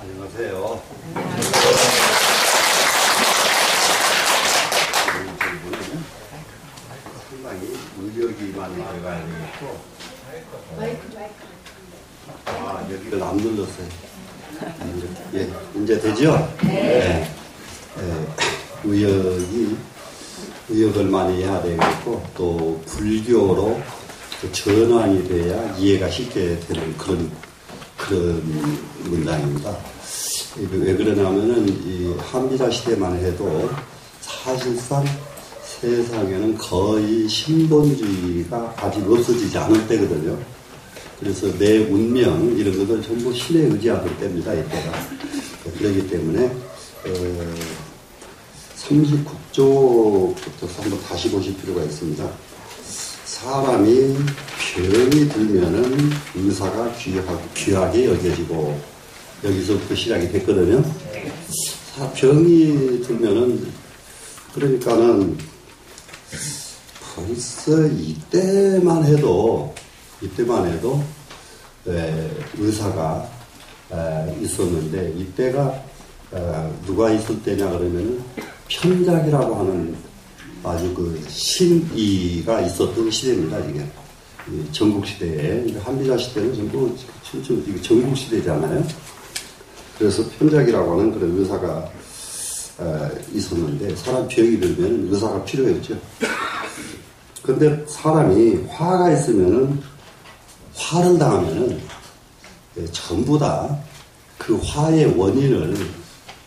안녕하세요. 상당히 의력이 많이 들어가야 되겠고. 여기를 안 눌렀어요. 예, 이제 되죠? 네. 의역을 많이 해야 되겠고, 또 불교로 전환이 돼야 이해가 쉽게 되는 그런 문장입니다. 왜 그러냐면은 이 한비자 시대만 해도 사실상 세상에는 거의 신본주의가 아직 없어지지 않을 때거든요. 그래서 내 운명 이런 것들 전부 신에 의지하던 때입니다. 이때가. 그렇기 때문에 39쪽부터 한번 다시 보실 필요가 있습니다. 사람이 병이 들면은 의사가 귀하게 여겨지고, 여기서부터 시작이 됐거든요. 병이 들면은, 그러니까는 벌써 이때만 해도 의사가 있었는데, 이때가 누가 있을 때냐 그러면은 편작이라고 하는 아주 그 신의가 있었던 시대입니다. 이게 전국시대에, 한비자 시대는 전부 전국시대잖아요. 그래서 편작이라고 하는 그런 의사가 있었는데, 사람 병이 들면 의사가 필요했죠. 근데 사람이 화가 있으면은, 화를 당하면은 전부 다 그 화의 원인을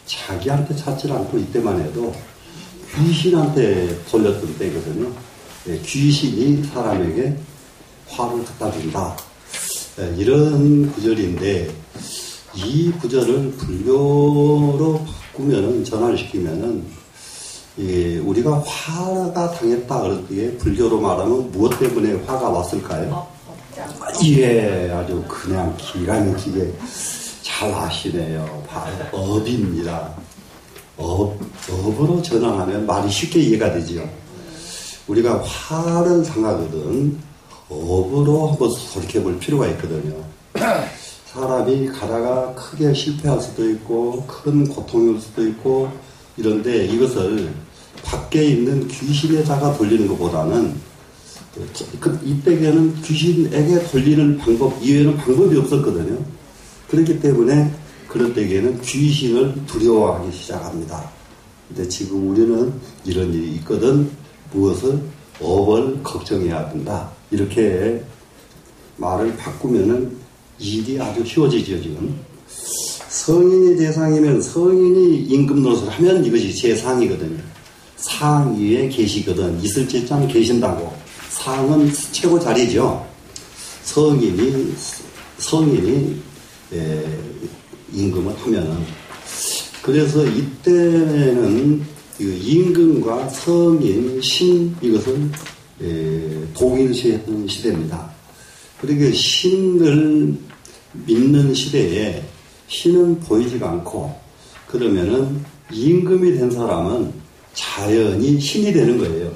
자기한테 찾지 않고, 이때만 해도 귀신한테 돌렸던 때거든요. 귀신이 사람에게 화를 갖다 준다. 이런 구절인데, 이 구절을 불교로 바꾸면은, 전환시키면은, 우리가 화가 당했다 그럴 때 불교로 말하면 무엇 때문에 화가 왔을까요? 예, 아주 그냥 기가 막히게 잘 아시네요. 바로 업입니다. 업으로 전환하면 말이 쉽게 이해가 되죠. 우리가 화를 당하거든 업으로 한번 돌이켜볼 필요가 있거든요. 사람이 가다가 크게 실패할 수도 있고 큰 고통일 수도 있고 이런데, 이것을 밖에 있는 귀신에다가 돌리는 것보다는, 이때에는 귀신에게 돌리는 방법 이외에는 방법이 없었거든요. 그렇기 때문에 그런 때에는 귀신을 두려워하기 시작합니다. 근데 지금 우리는 이런 일이 있거든, 무엇을? 업을 걱정해야 된다. 이렇게 말을 바꾸면은 일이 아주 쉬워지죠, 지금. 성인이 대상이면, 성인이 임금 노릇을 하면 이것이 제상이거든요. 상위에 계시거든. 있을 제자는 계신다고. 상은 최고 자리죠. 성인이 임금을 하면은. 그래서 이때는 임금과 성인, 신, 이것은 동일시했던 시대입니다. 그러니까 신을 믿는 시대에 신은 보이지가 않고, 그러면은 임금이 된 사람은 자연히 신이 되는 거예요.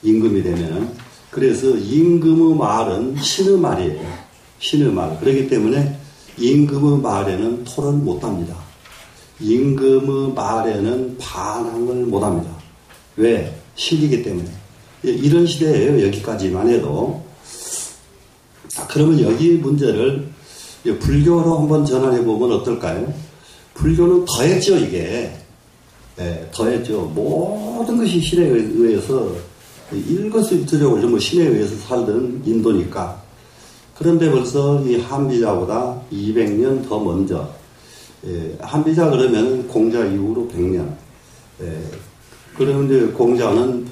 임금이 되면은. 그래서 임금의 말은 신의 말이에요. 신의 말. 그렇기 때문에 임금의 말에는 토를 못합니다. 임금의 말에는 반항을 못합니다. 왜? 신이기 때문에. 이런 시대예요. 여기까지만 해도. 그러면 여기 문제를 불교로 한번 전환해보면 어떨까요? 불교는 더했죠, 이게. 더했죠. 모든 것이 신에 의해서, 일거수일투족을 전부 신에 의해서 살던 인도니까. 그런데 벌써 이 한비자보다 200년 더 먼저, 한비자 그러면 공자 이후로 100년. 그런데 공자는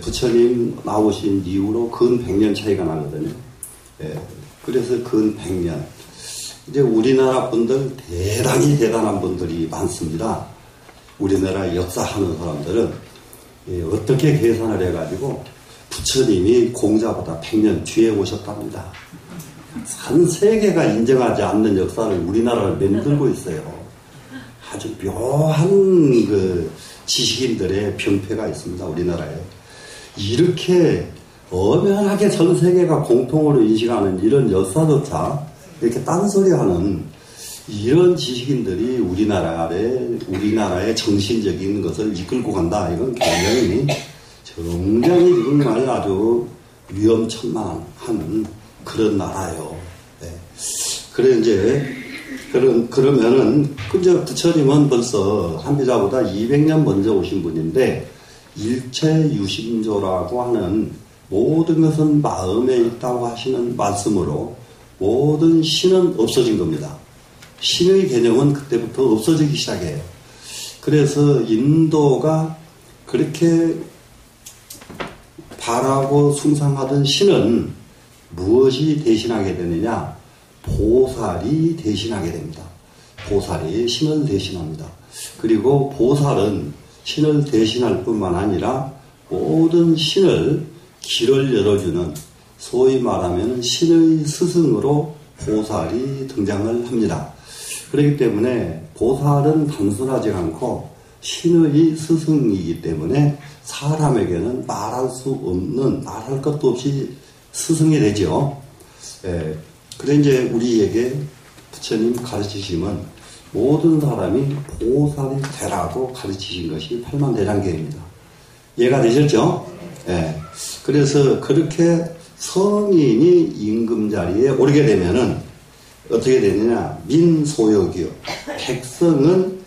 부처님 나오신 이후로 근 100년 차이가 나거든요. 그래서 근 100년. 이제 우리나라 분들 대단히 대단한 분들이 많습니다. 우리나라 역사하는 사람들은 어떻게 계산을 해가지고 부처님이 공자보다 100년 뒤에 오셨답니다. 전 세계가 인정하지 않는 역사를 우리나라를 만들고 있어요. 아주 묘한 그 지식인들의 병폐가 있습니다. 우리나라에. 이렇게 엄연하게 전 세계가 공통으로 인식하는 이런 역사조차 이렇게 딴소리하는 이런 지식인들이 우리나라의 정신적인 것을 이끌고 간다. 이건 굉장히 정말 아주 위험천만한 그런 나라예요. 네. 그래, 이제, 그러면은, 이제 부처님은 벌써 한비자보다 200년 먼저 오신 분인데, 일체유심조라고 하는 모든 것은 마음에 있다고 하시는 말씀으로 모든 신은 없어진 겁니다. 신의 개념은 그때부터 없어지기 시작해요. 그래서 인도가 그렇게 바라고 숭상하던 신은 무엇이 대신하게 되느냐? 보살이 대신하게 됩니다. 보살이 신을 대신합니다. 그리고 보살은 신을 대신할 뿐만 아니라 모든 신을 길을 열어주는 소위 말하면 신의 스승으로 보살이 등장을 합니다. 그렇기 때문에 보살은 단순하지 않고 신의 스승이기 때문에 사람에게는 말할 수 없는, 말할 것도 없이 스승이 되죠. 예. 그래 이제 우리에게 부처님 가르치심은 모든 사람이 보살이 되라고 가르치신 것이 팔만대장경입니다. 이해가 되셨죠? 예. 그래서 그렇게 성인이 임금 자리에 오르게 되면은 어떻게 되느냐? 민소욕이요. 백성은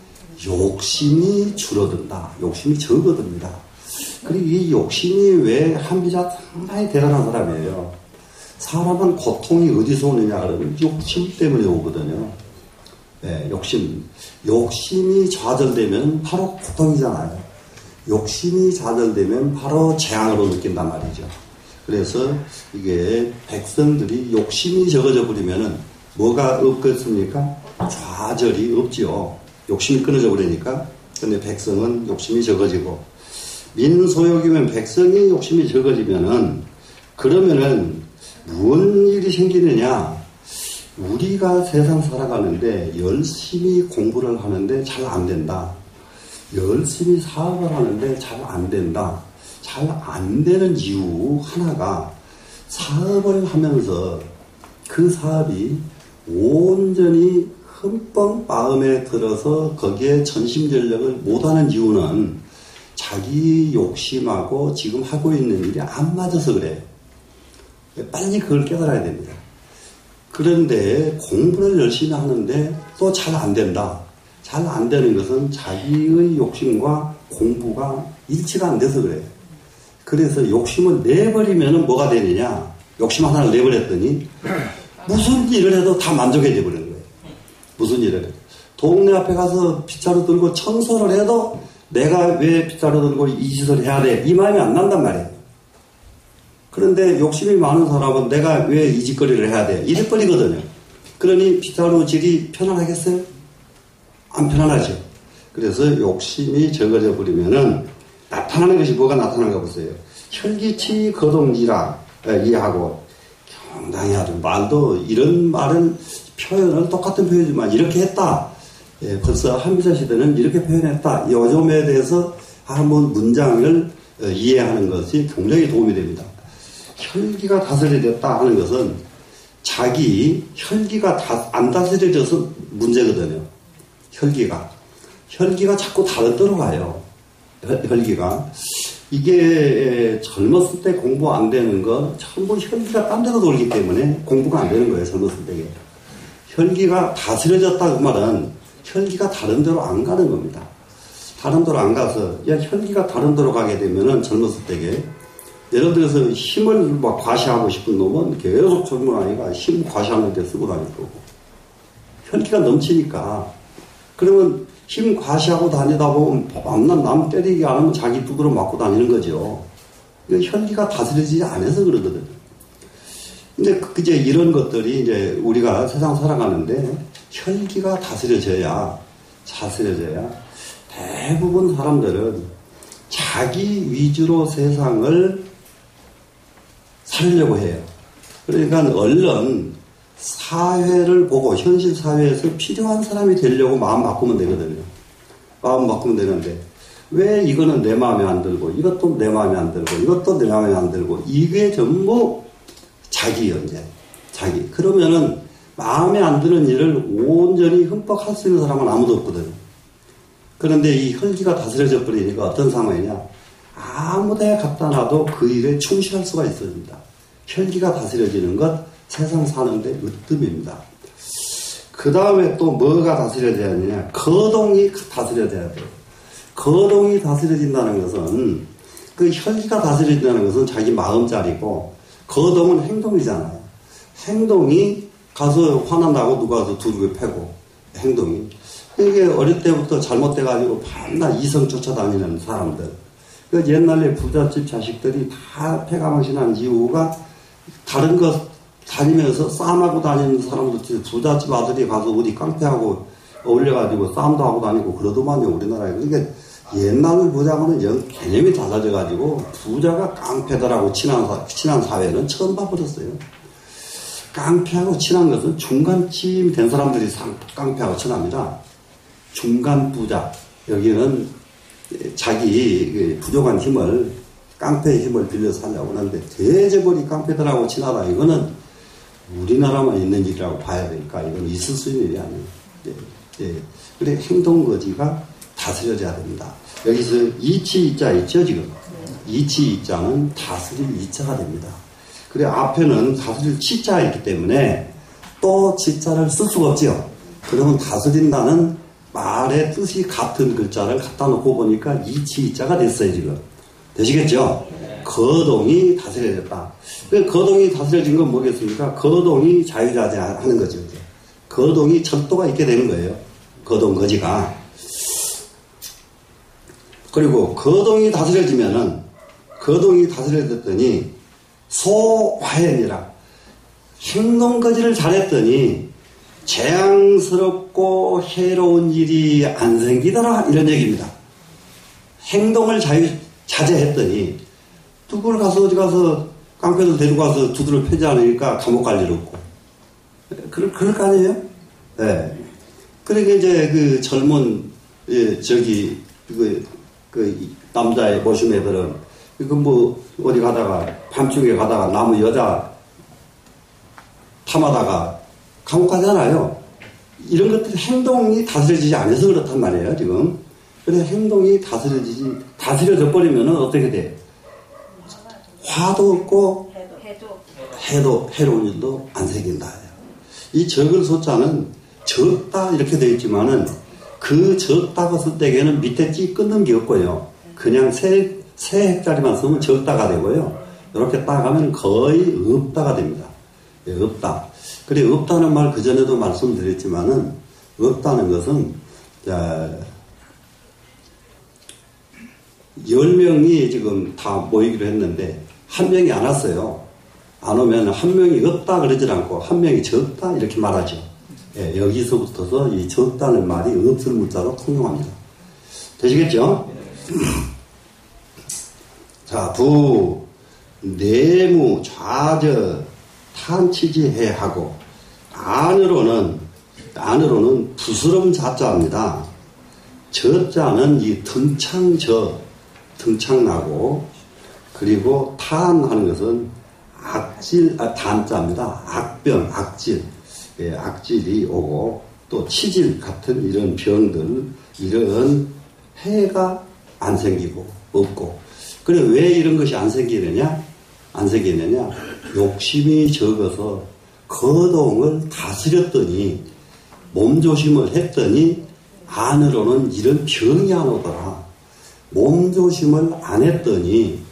욕심이 줄어든다. 욕심이 적어듭니다. 그리고 이 욕심이 왜 한비자 상당히 대단한 사람이에요. 사람은 고통이 어디서 오느냐 그러면 욕심 때문에 오거든요. 네, 욕심. 욕심이 좌절되면 바로 고통이잖아요. 욕심이 좌절되면 바로 재앙으로 느낀단 말이죠. 그래서 이게 백성들이 욕심이 적어져 버리면은 뭐가 없겠습니까? 좌절이 없지요. 욕심이 끊어져 버리니까. 근데 백성은 욕심이 적어지고, 민소욕이면 백성이 욕심이 적어지면은, 그러면은 무슨 일이 생기느냐? 우리가 세상 살아가는데 열심히 공부를 하는데 잘 안 된다. 열심히 사업을 하는데 잘 안 된다. 잘 안 되는 이유 하나가 사업을 하면서 그 사업이 온전히 흠뻑 마음에 들어서 거기에 전심전력을 못하는 이유는 자기 욕심하고 지금 하고 있는 일이 안 맞아서 그래요. 빨리 그걸 깨달아야 됩니다. 그런데 공부를 열심히 하는데 또 잘 안 된다. 잘 안 되는 것은 자기의 욕심과 공부가 일치가 안 돼서 그래요. 그래서 욕심을 내버리면 뭐가 되느냐? 욕심 하나를 내버렸더니 무슨 일을 해도 다 만족해져 버리는 거예요. 무슨 일을 해도. 동네 앞에 가서 빗자루 들고 청소를 해도 내가 왜 빗자루 들고 이 짓을 해야 돼? 이 마음이 안 난단 말이에요. 그런데 욕심이 많은 사람은 내가 왜 이 짓거리를 해야 돼? 이 짓거리거든요. 그러니 빗자루질이 편안하겠어요? 안 편안하죠. 그래서 욕심이 적어져 버리면은 나타나는 것이 뭐가 나타나는가 보세요. 혈기치 거동지라 이해하고 상당히 아주 말도 이런 말은 표현을 똑같은 표현이지만 이렇게 했다. 예, 벌써 한비자 시대는 이렇게 표현했다. 이 요점에 대해서 한번 문장을 이해하는 것이 굉장히 도움이 됩니다. 혈기가 다스려졌다 하는 것은 자기 혈기가 안 다스려져서 문제거든요. 혈기가 자꾸 다른 데로 가요. 혈기가. 이게 젊었을 때 공부 안 되는 거 전부 혈기가 딴 데로 돌기 때문에 공부가 안 되는 거예요. 젊었을 때. 혈기가 다스려졌다 그 말은 혈기가 다른 데로 안 가는 겁니다. 다른 데로 안 가서 혈기가 다른 데로 가게 되면은 젊었을 때게 예를 들어서 힘을 막 과시하고 싶은 놈은 계속 젊은 아이가 힘 과시하는 데 쓰고 다닐 거고 혈기가 넘치니까 그러면 힘 과시하고 다니다 보면 밤낮 남 때리기 안 하면 자기 두드러 맞고 다니는 거죠. 혈기가 다스려지지 않아서 그러거든요. 근데 이제 이런 것들이 이제 우리가 세상 살아가는데 혈기가 다스려져야 대부분 사람들은 자기 위주로 세상을 살려고 해요. 그러니까 얼른 사회를 보고 현실 사회에서 필요한 사람이 되려고 마음 바꾸면 되거든요. 마음 바꾸면 되는데 왜 이거는 내 마음에 안 들고 이것도 내 마음에 안 들고 이것도 내 마음에 안 들고 이게 전부 자기요 이제 자기. 그러면은 마음에 안 드는 일을 온전히 흠뻑 할 수 있는 사람은 아무도 없거든요. 그런데 이 혈기가 다스려져 버리니까 어떤 상황이냐. 아무 데 갖다 놔도 그 일에 충실할 수가 있습니다. 혈기가 다스려지는 것, 세상 사는데 으뜸입니다. 그 다음에 또 뭐가 다스려져야 하느냐. 거동이 다스려져야 돼요. 거동이 다스려진다는 것은, 그 혈기가 다스려진다는 것은 자기 마음자리고, 거동은 행동이잖아요. 행동이 가서 화난다고 누가 가서 두르게 패고, 행동이. 이게 어릴 때부터 잘못돼가지고 밤낮 이성 쫓아다니는 사람들. 그 옛날에 부잣집 자식들이 다 패가망신한 이유가 다른 거 다니면서 싸움하고 다니는 사람들, 부잣집 아들이 가서 어디 깡패하고 어울려가지고 싸움도 하고 다니고 그러더만요, 우리나라에. 그러니까 옛날을 보자고는 개념이 달라져가지고 부자가 깡패들하고 친한 사회는 처음 봐버렸어요. 깡패하고 친한 것은 중간쯤 된 사람들이 깡패하고 친합니다. 중간 부자, 여기는 자기 부족한 힘을, 깡패의 힘을 빌려서 하려고 하는데 대재벌이 깡패들하고 친하다. 이거는 우리나라만 있는 일이라고 봐야 되니까 이건 있을 수 있는 일이 아니에요. 그래 행동거지가 다스려져야 됩니다. 여기서 이치이자 있죠 지금. 이치이자는 다스릴 이자가 됩니다. 그래 앞에는 다스릴 치자가 있기 때문에 또 치자를 쓸 수가 없지요. 그러면 다스린다는 말의 뜻이 같은 글자를 갖다 놓고 보니까 이치이자가 됐어요 지금. 되시겠죠? 거동이 다스려졌다. 거동이 다스려진 건 뭐겠습니까? 거동이 자유자재하는 거죠. 거동이 철도가 있게 되는 거예요. 거동거지가. 그리고 거동이 다스려졌더니 소화연이라 행동거지를 잘했더니 재앙스럽고 해로운 일이 안 생기더라 이런 얘기입니다. 행동을 자제했더니 누굴 가서 어디 가서 깡패들 데리고 가서 두드려 패지 않으니까 감옥 갈 일 없고 그럴 거 아니에요? 네. 그러니까 이제 그 젊은 그 남자의 모신 애들은 이거 뭐 어디 가다가 밤중에 가다가 나무 여자 탐하다가 감옥 가잖아요. 이런 것들이 행동이 다스려지지 않아서 그렇단 말이에요, 지금. 그래서 행동이 다스려져 버리면은 어떻게 돼? 화도 없고, 해로운 일도 안 생긴다. 이 적을 소자는 적다 이렇게 되어 있지만은 그 적다고 쓸 때에는 밑에 찌 끊는 게 없고요. 그냥 세 획짜리만 쓰면 적다가 되고요. 이렇게 딱 하면 거의 없다가 됩니다. 예, 없다. 그래, 없다는 말 그전에도 말씀드렸지만은, 없다는 것은, 10명이 지금 다 모이기로 했는데, 한 명이 안 왔어요. 안 오면 한 명이 없다 그러질 않고, 한 명이 적다 이렇게 말하죠. 예, 여기서부터서 이 적다는 말이 없을 문자로 통용합니다. 되시겠죠? 자, 내무, 좌저, 탄치지해 하고 안으로는 부스럼 자자입니다. 저자는 이 등창나고 그리고 탄하는 것은 단자입니다. 악병, 악질, 예, 악질이 오고 또 치질 같은 이런 병들, 이런 해가 안 생기고 없고. 그래 왜 이런 것이 안 생기느냐? 욕심이 적어서 거동을 다스렸더니 몸조심을 했더니 안으로는 이런 병이 안 오더라. 몸조심을 안 했더니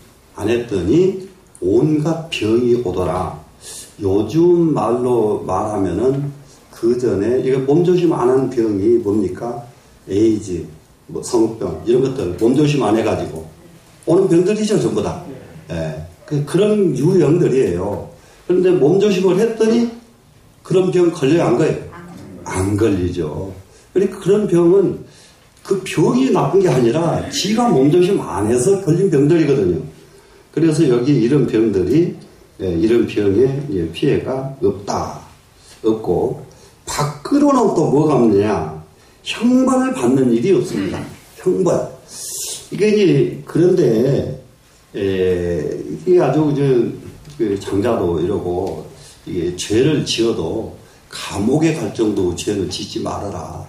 온갖 병이 오더라. 요즘 말로 말하면은 그 전에 이거 몸조심 안 하는 병이 뭡니까? 에이즈, 뭐 성병 이런 것들 몸조심 안 해가지고 오는 병들이죠 전부 다. 예. 그런 유형들이에요. 그런데 몸조심을 했더니 그런 병 걸려요? 안 걸려요? 안 걸리죠. 그러니까 그런 병은 그 병이 나쁜 게 아니라 지가 몸조심 안 해서 걸린 병들이거든요. 그래서 여기 이런 병들이, 이런 병에 피해가 없고, 밖으로는 또 뭐가 없느냐? 형벌을 받는 일이 없습니다. 형벌. 이게 이제, 그런데, 이게 아주 그 장자도 이러고 이게 죄를 지어도 감옥에 갈 정도 죄는 짓지 말아라.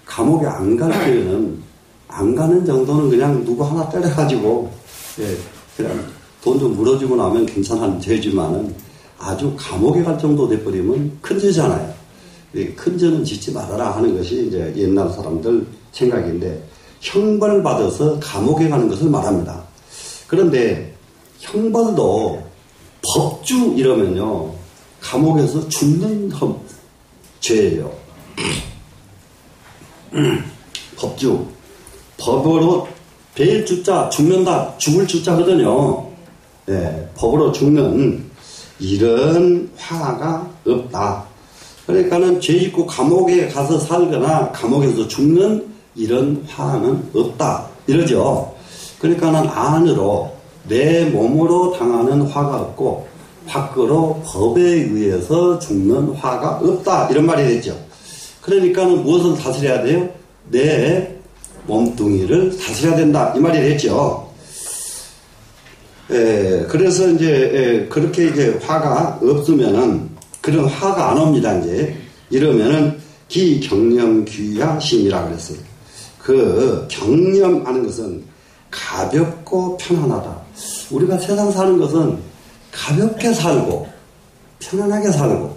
감옥에 안 갈 때는 안 가는 정도는 그냥 누구 하나 때려가지고 그냥 돈 좀 물어주고 나면 괜찮은 죄지만은 아주 감옥에 갈 정도 돼버리면 큰 죄잖아요. 큰 죄는 짓지 말아라 하는 것이 이제 옛날 사람들 생각인데 형벌 받아서 감옥에 가는 것을 말합니다. 그런데 형벌도 법주 이러면요 감옥에서 죽는 죄예요. 법주 법으로 배일 주자 죽는다 죽을 주자거든요. 법으로 죽는 이런 화가 없다. 그러니까는 죄 짓고 감옥에 가서 살거나 감옥에서 죽는 이런 화는 없다 이러죠. 그러니까는 안으로 내 몸으로 당하는 화가 없고 밖으로 법에 의해서 죽는 화가 없다 이런 말이 됐죠. 그러니까는 무엇을 다스려야 돼요? 내 몸뚱이를 다스려야 된다 이 말이 됐죠. 그래서 이제 그렇게 이제 화가 없으면은 그런 화가 안 옵니다. 이제 이러면은 기경념 귀야 심이라 그랬어요. 그 경념하는 것은 가볍고 편안하다. 우리가 세상 사는 것은 가볍게 살고 편안하게 살고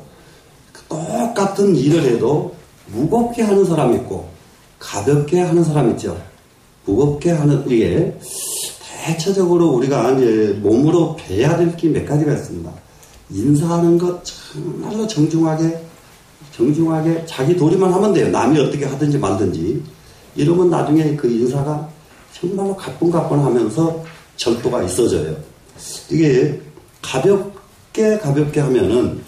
똑같은 일을 해도 무겁게 하는 사람 있고 가볍게 하는 사람 있죠. 무겁게 하는 이게 대체적으로 우리가 이제 몸으로 배워야 될 게 몇 가지가 있습니다. 인사하는 것 정말로 정중하게 자기 도리만 하면 돼요. 남이 어떻게 하든지 말든지. 이러면 나중에 그 인사가 정말로 가뿐가뿐하면서 절도가 있어져요. 이게 가볍게 하면은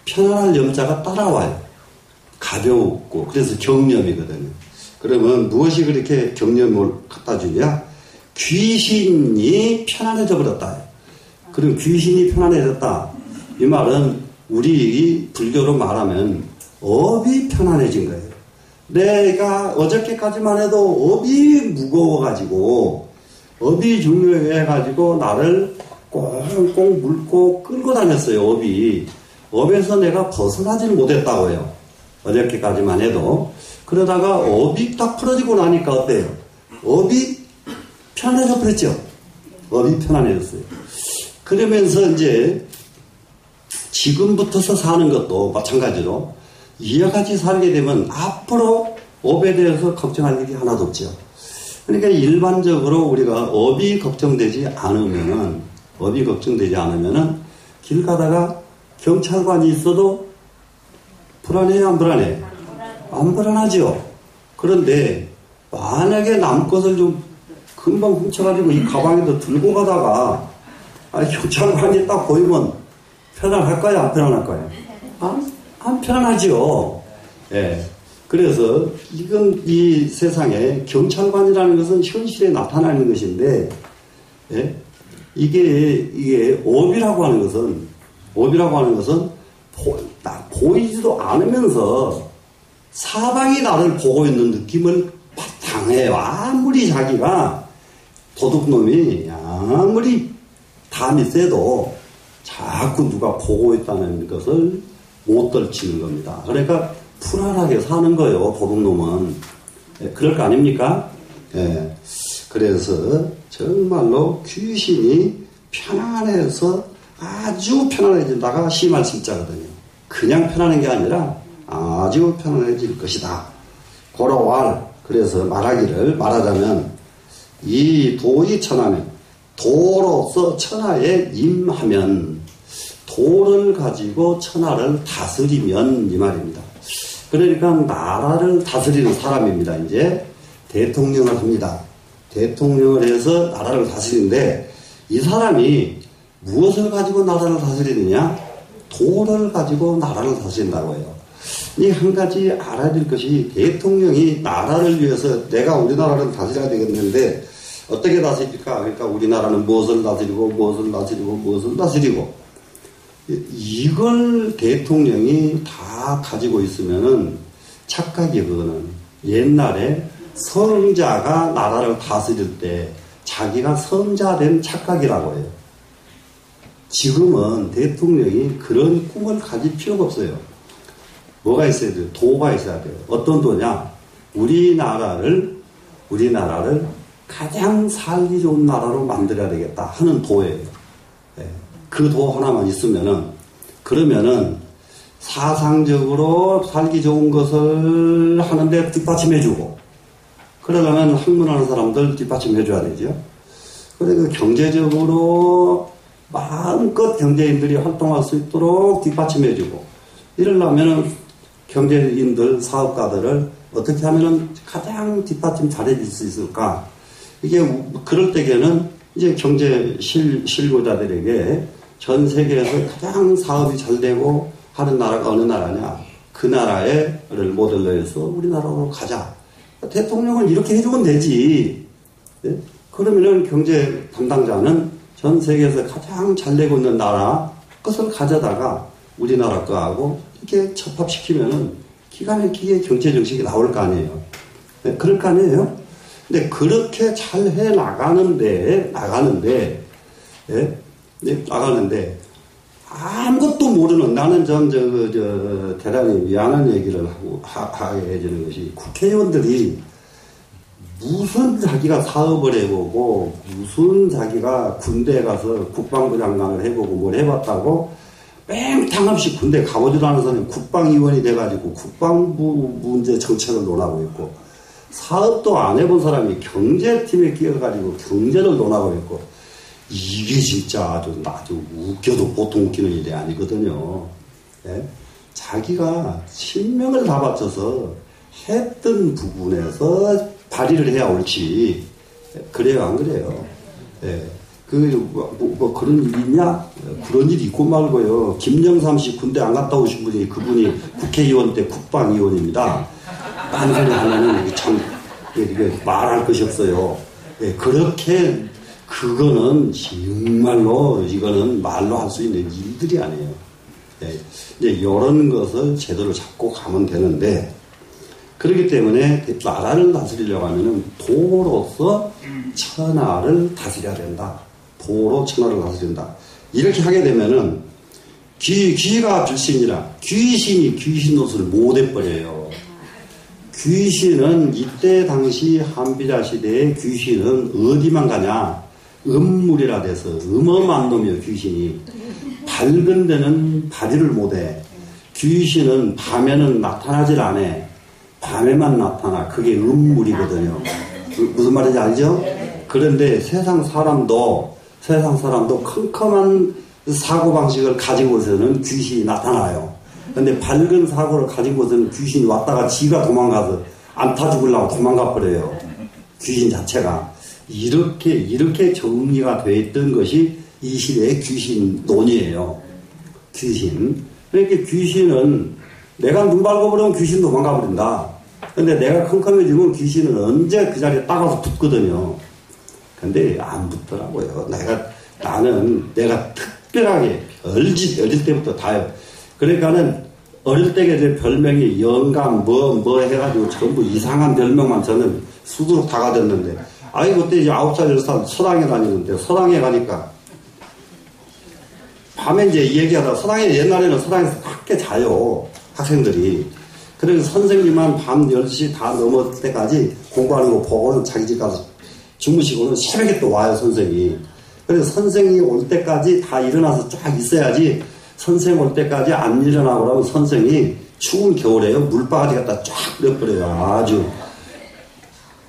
편안할 염자가 따라와요. 가볍고 그래서 경념이거든요. 그러면 무엇이 그렇게 경념을 갖다 주냐? 귀신이 편안해져 버렸다. 그럼 귀신이 편안해졌다. 이 말은 우리 불교로 말하면 업이 편안해진 거예요. 내가 어저께까지만 해도 업이 무거워가지고 업이 중요해가지고 나를 꽁꽁 물고 끌고 다녔어요. 업에서 내가 벗어나질 못했다고요. 어저께까지만 해도. 그러다가 업이 딱 풀어지고 나니까 어때요? 업이 편안해져 버렸죠. 업이 편안해졌어요. 그러면서 이제 지금부터서 사는 것도 마찬가지로 이와 같이 살게 되면 앞으로 업에 대해서 걱정할 일이 하나도 없죠. 그러니까 일반적으로 우리가 업이 걱정되지 않으면은 길 가다가 경찰관이 있어도 불안해요, 안 불안해? 안 불안하죠. 그런데 만약에 남 것을 좀 금방 훔쳐가지고 이 가방에도 들고 가다가 경찰관이 딱 보이면 편안할까요? 안 편안할까요? 안 편안하죠. 그래서 이 세상에 경찰관이라는 것은 현실에 나타나는 것인데, 이게 업이라고 하는 것은 보이지도 않으면서 사방이 나를 보고 있는 느낌을 당해요. 아무리 자기가 도둑놈이 아무리 담이 세도 자꾸 누가 보고 있다는 것을 못 떨치는 겁니다. 그러니까 불안하게 사는 거예요. 도둑놈은. 그럴 거 아닙니까? 그래서 정말로 귀신이 편안해서 아주 편안해진다가 심할 심자거든요. 그냥 편안한 게 아니라 아주 편안해질 것이다. 고로왈. 그래서 말하자면 이 도의천하면 도로서 천하에 임하면 도를 가지고 천하를 다스리면 이 말입니다. 그러니까 나라를 다스리는 사람입니다. 이제 대통령을 합니다. 대통령을 해서 나라를 다스리는데 이 사람이 무엇을 가지고 나라를 다스리느냐? 도를 가지고 나라를 다스린다고 해요. 이 한 가지 알아야 될 것이 대통령이 나라를 위해서 내가 우리나라를 다스려야 되겠는데 어떻게 다스릴까? 그러니까 우리나라는 무엇을 다스리고 이걸 대통령이 다 가지고 있으면은 착각이에요. 그거는 옛날에 성자가 나라를 다스릴 때 자기가 성자된 착각이라고 해요. 지금은 대통령이 그런 꿈을 가질 필요가 없어요. 뭐가 있어야 돼요? 도가 있어야 돼요. 어떤 도냐? 우리나라를 가장 살기 좋은 나라로 만들어야 되겠다 하는 도예요. 예. 그 도 하나만 있으면은, 그러면은 사상적으로 살기 좋은 것을 하는데 뒷받침해주고, 그러려면 학문하는 사람들 뒷받침해줘야 되죠. 그리고 경제적으로 마음껏 경제인들이 활동할 수 있도록 뒷받침해주고, 이러려면은 경제인들, 사업가들을 어떻게 하면은 가장 뒷받침 잘해줄 수 있을까? 이게, 그럴 때에는 이제 경제 실고자들에게 전 세계에서 가장 사업이 잘 되고 하는 나라가 어느 나라냐? 그 나라를 모델로 해서 우리나라로 가자. 대통령은 이렇게 해주면 되지. 네? 그러면은 경제 담당자는 전 세계에서 가장 잘 되고 있는 나라 것을 가져다가 우리나라 거하고 이렇게 접합시키면은 기가 막히게 경제 정책이 나올 거 아니에요. 네? 그럴 거 아니에요? 근데 그렇게 잘 해 나가는데, 예? 네? 나가는데, 아무것도 모르는, 나는 대단히 미안한 얘기를 하게 해주는 것이, 국회의원들이 무슨 자기가 사업을 해보고, 무슨 자기가 군대에 가서 국방부 장관을 해보고 뭘 해봤다고, 뺑탕 없이 군대 가보지도 않은 사람이 국방위원이 돼가지고 국방부 문제 정책을 논하고 있고, 사업도 안 해본 사람이 경제팀에 끼어가지고 경제를 논하고 있고, 이게 진짜 아주 웃겨도 보통 웃기는 일이 아니거든요. 예? 자기가 신명을 다 바쳐서 했던 부분에서 발휘를 해야 옳지. 그래요, 안 그래요? 예. 그런 일 있냐? 그런 일 있고 말고요. 김영삼 씨 군대 안 갔다 오신 분이, 그분이 국회의원 때 국방위원입니다. 딴 소리 하면은 참, 이게 말할 것이 없어요. 예, 그렇게, 그거는 정말로, 이거는 말로 할 수 있는 일들이 아니에요. 예, 이제 이런 것을 제대로 잡고 가면 되는데, 그렇기 때문에 나라를 다스리려고 하면은 도로서 천하를 다스려야 된다. 도로 천하를 다스린다. 이렇게 하게 되면은 귀가 불신이라 귀신이 귀신 노릇을 못 해버려요. 귀신은 이때 당시 한비자 시대의 귀신은 어디만 가냐? 음물이라 돼서 어마어마한 놈이에요. 귀신이 밝은 데는 발휘를 못해. 귀신은 밤에는 나타나질 않아. 밤에만 나타나. 그게 음물이거든요. 무슨 말인지 알죠? 그런데 세상 사람도 컴컴한 사고방식을 가지고서는 귀신이 나타나요. 근데 밝은 사고를 가지고서는 귀신이 왔다가 지가 도망가서 안 타 죽으려고 도망가 버려요. 귀신 자체가. 이렇게 정리가 돼 있던 것이 이 시대의 귀신 논이에요. 귀신. 그러니까 귀신은 내가 눈 밝아버리면 귀신 도망가 버린다. 근데 내가 컴컴해지면 귀신은 언제 그 자리에 따가서 붙거든요. 근데 안 붙더라고요. 나는 내가 특별하게 어릴 때부터 다요. 그러니까는 어릴 때게 제 별명이 영감 뭐 해가지고 전부 이상한 별명만 저는 수두룩 다 가졌는데, 그때 이제 9살 10살 서당에 다니는데, 서당에 가니까 밤에 이제 얘기하다가, 옛날에는 서당에서 밖에 자요, 학생들이. 그래서 선생님만 밤 10시 다 넘을 때까지 공부하는 거 보고는 자기 집 가서 주무시고는 새벽에 또 와요, 선생이. 그래서 선생이 올 때까지 다 일어나서 쫙 있어야지, 선생 올 때까지 안 일어나고 그러면 선생이 추운 겨울에요, 물바가지 갖다 쫙 넣어버려요. 아주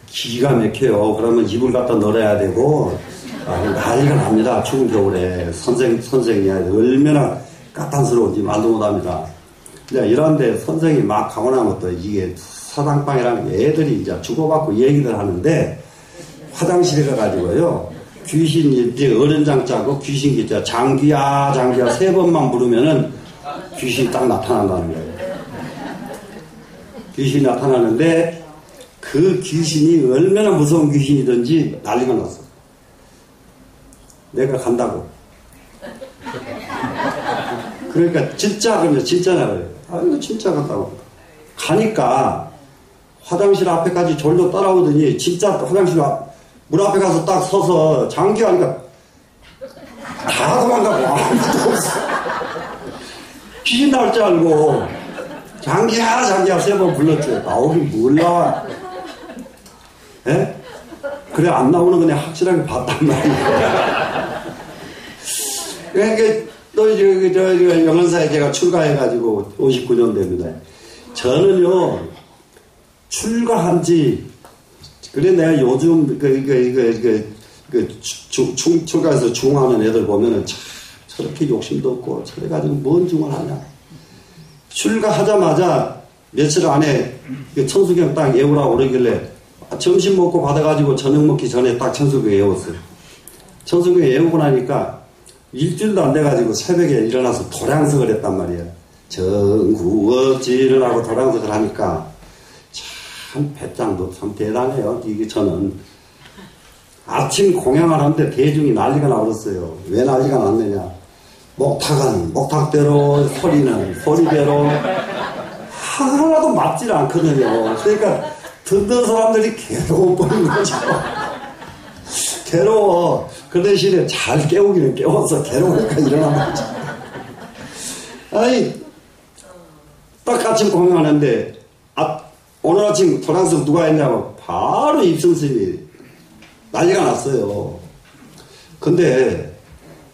기가 막혀요. 그러면 이불 갖다 널어야 되고, 난리가 납니다. 추운 겨울에. 선생이 얼마나 까탄스러운지 말도 못합니다. 이런데 선생이 막 가고 나면 또 이게 사당방이라는 게 애들이 이제 주고받고 얘기들 하는데, 화장실에 가가지고요, 귀신이 이제 어른장 짜고 귀신 기자 장귀야 3번만 부르면은 귀신이 딱 나타난다는 거예요. 귀신이 나타나는데 그 귀신이 얼마나 무서운 귀신이든지 난리가 났어. 내가 간다고. 그러니까 진짜냐 그래요. 이거 진짜 간다고. 가니까 화장실 앞에까지 졸로 따라오더니 진짜 화장실 문 앞에 가서 딱 서서 장기하니까 다 도망가고 아무것도 없어. 귀신 나올 줄 알고 장기야, 장기야, 3번 불렀죠. 나오긴 뭘 나와. 예? 그래, 안 나오는 거 내가 확실하게 봤단 말이에요. 그러니까, 또, 영원사에 제가 출가해가지고 59년 됩니다. 저는요, 출가한 지, 그래, 내가 요즘, 출가해서 중하는 애들 보면은 참, 저렇게 욕심도 없고, 저래가지고 뭔 중을 하냐. 출가하자마자 며칠 안에 천수경 딱 예우라고 그러길래, 점심 먹고 받아가지고 저녁 먹기 전에 딱 천수경 예웠어요. 천수경 예우고 나니까, 일주일도 안 돼가지고 새벽에 일어나서 도량석을 했단 말이에요. 정구업지를 하고 도량석을 하니까 참 배짱도 참 대단해요. 이게 저는 아침 공양을 하는데 대중이 난리가 나버렸어요. 왜 난리가 났느냐. 목탁은 목탁대로, 소리는 소리대로 하나도 맞질 않거든요. 그러니까 듣는 사람들이 괴로워 보이는 거죠. 괴로워. 그 대신에 잘 깨우기는 깨워서 괴로우니까 일어나는 거죠. 아니, 딱 아침 공연하는데, 오늘 아침 도량석 누가 했냐고, 바로 입승스님이 난리가 났어요. 근데,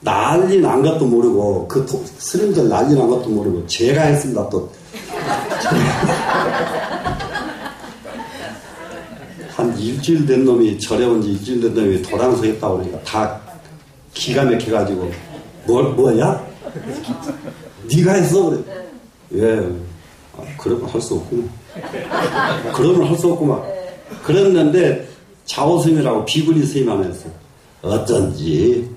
난리 난 것도 모르고, 그 스님들 난리 난 것도 모르고, 제가 했습니다, 또. 한 일주일 된 놈이, 절에 온 지 일주일 된 놈이 도량석 했다고 그러니까 다 기가 막혀가지고, 뭐야? 네가 했어? 그래. 예. 그러면 할 수 없구나. 그러면 할 수 없구만. 그랬는데, 자오스님이라고 비구리 스님 하나 했어요. 어쩐지,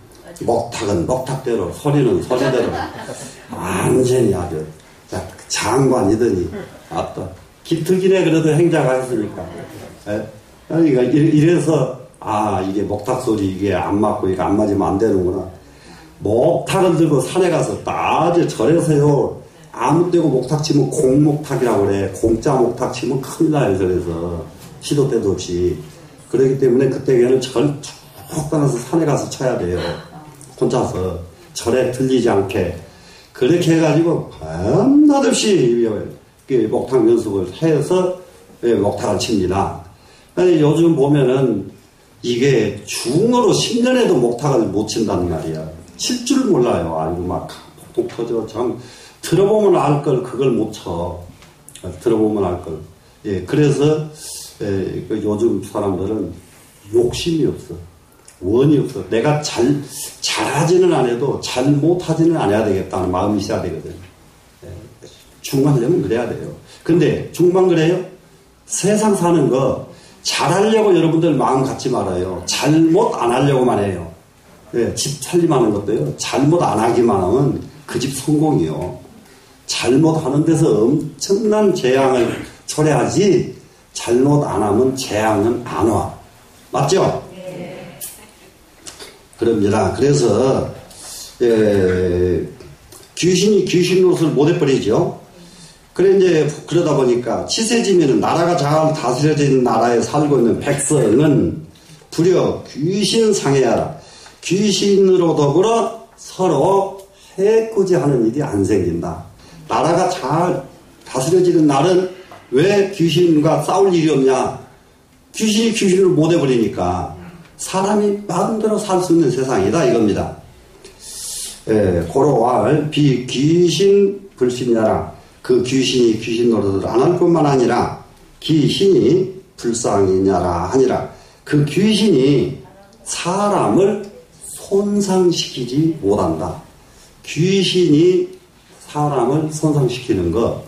목탁은 목탁대로, 소리는 소리대로, 완전히 아주, 장관이더니, 아따, 기특이네 그래도 행자가 했으니까. 예? 그러니까 이래서 이게 목탁 소리 이게 안 맞고 이게 안 맞으면 안 되는구나. 목탁을 들고 산에 가서 따지 절에서요 아무 데고 목탁 치면 공목탁이라고 그래. 공짜 목탁 치면 큰일 나요. 그래서 시도 때도 없이. 그렇기 때문에 그때에는 절 쭉 떠나서 산에 가서 쳐야 돼요. 혼자서 절에 들리지 않게. 그렇게 해가지고 밤낮없이 목탁 연습을 해서 목탁을 칩니다. 아니, 요즘 보면은 이게 중으로 10년에도 목탁을 못 친다는 말이야. 칠 줄 몰라요. 아이고, 막 폭 터져. 참, 들어보면 알 걸 그걸 못 쳐. 들어보면 알 걸. 예, 그래서, 요즘 사람들은 욕심이 없어. 원이 없어. 내가 잘하지는 않아도 잘 못하지는 않아야 되겠다는 마음이 있어야 되거든. 예, 중하려면 그래야 돼요. 근데, 중만 그래요? 세상 사는 거, 잘하려고 여러분들 마음 갖지 말아요. 잘못 안 하려고만 해요. 네, 집 살림하는 것도요. 잘못 안 하기만 하면 그 집 성공이요. 잘못하는 데서 엄청난 재앙을 초래하지 잘못 안 하면 재앙은 안 와. 맞죠? 네. 그럽니다. 그래서 귀신이 귀신 노릇을 못 해버리죠. 그래, 이제, 그러다 보니까, 치세지면은 나라가 잘 다스려진 나라에 살고 있는 백성은 불여 귀신 상해하라. 귀신으로 더불어 서로 해코지하는 일이 안 생긴다. 나라가 잘 다스려지는 날은 왜 귀신과 싸울 일이 없냐? 귀신이 귀신을 못 해버리니까 사람이 마음대로 살 수 있는 세상이다, 이겁니다. 고로왈 비귀신 불신야라. 그 귀신이 귀신 노릇을 안 할 뿐만 아니라 귀신이 불쌍이냐라 하니라. 그 귀신이 사람을 손상시키지 못한다. 귀신이 사람을 손상시키는 거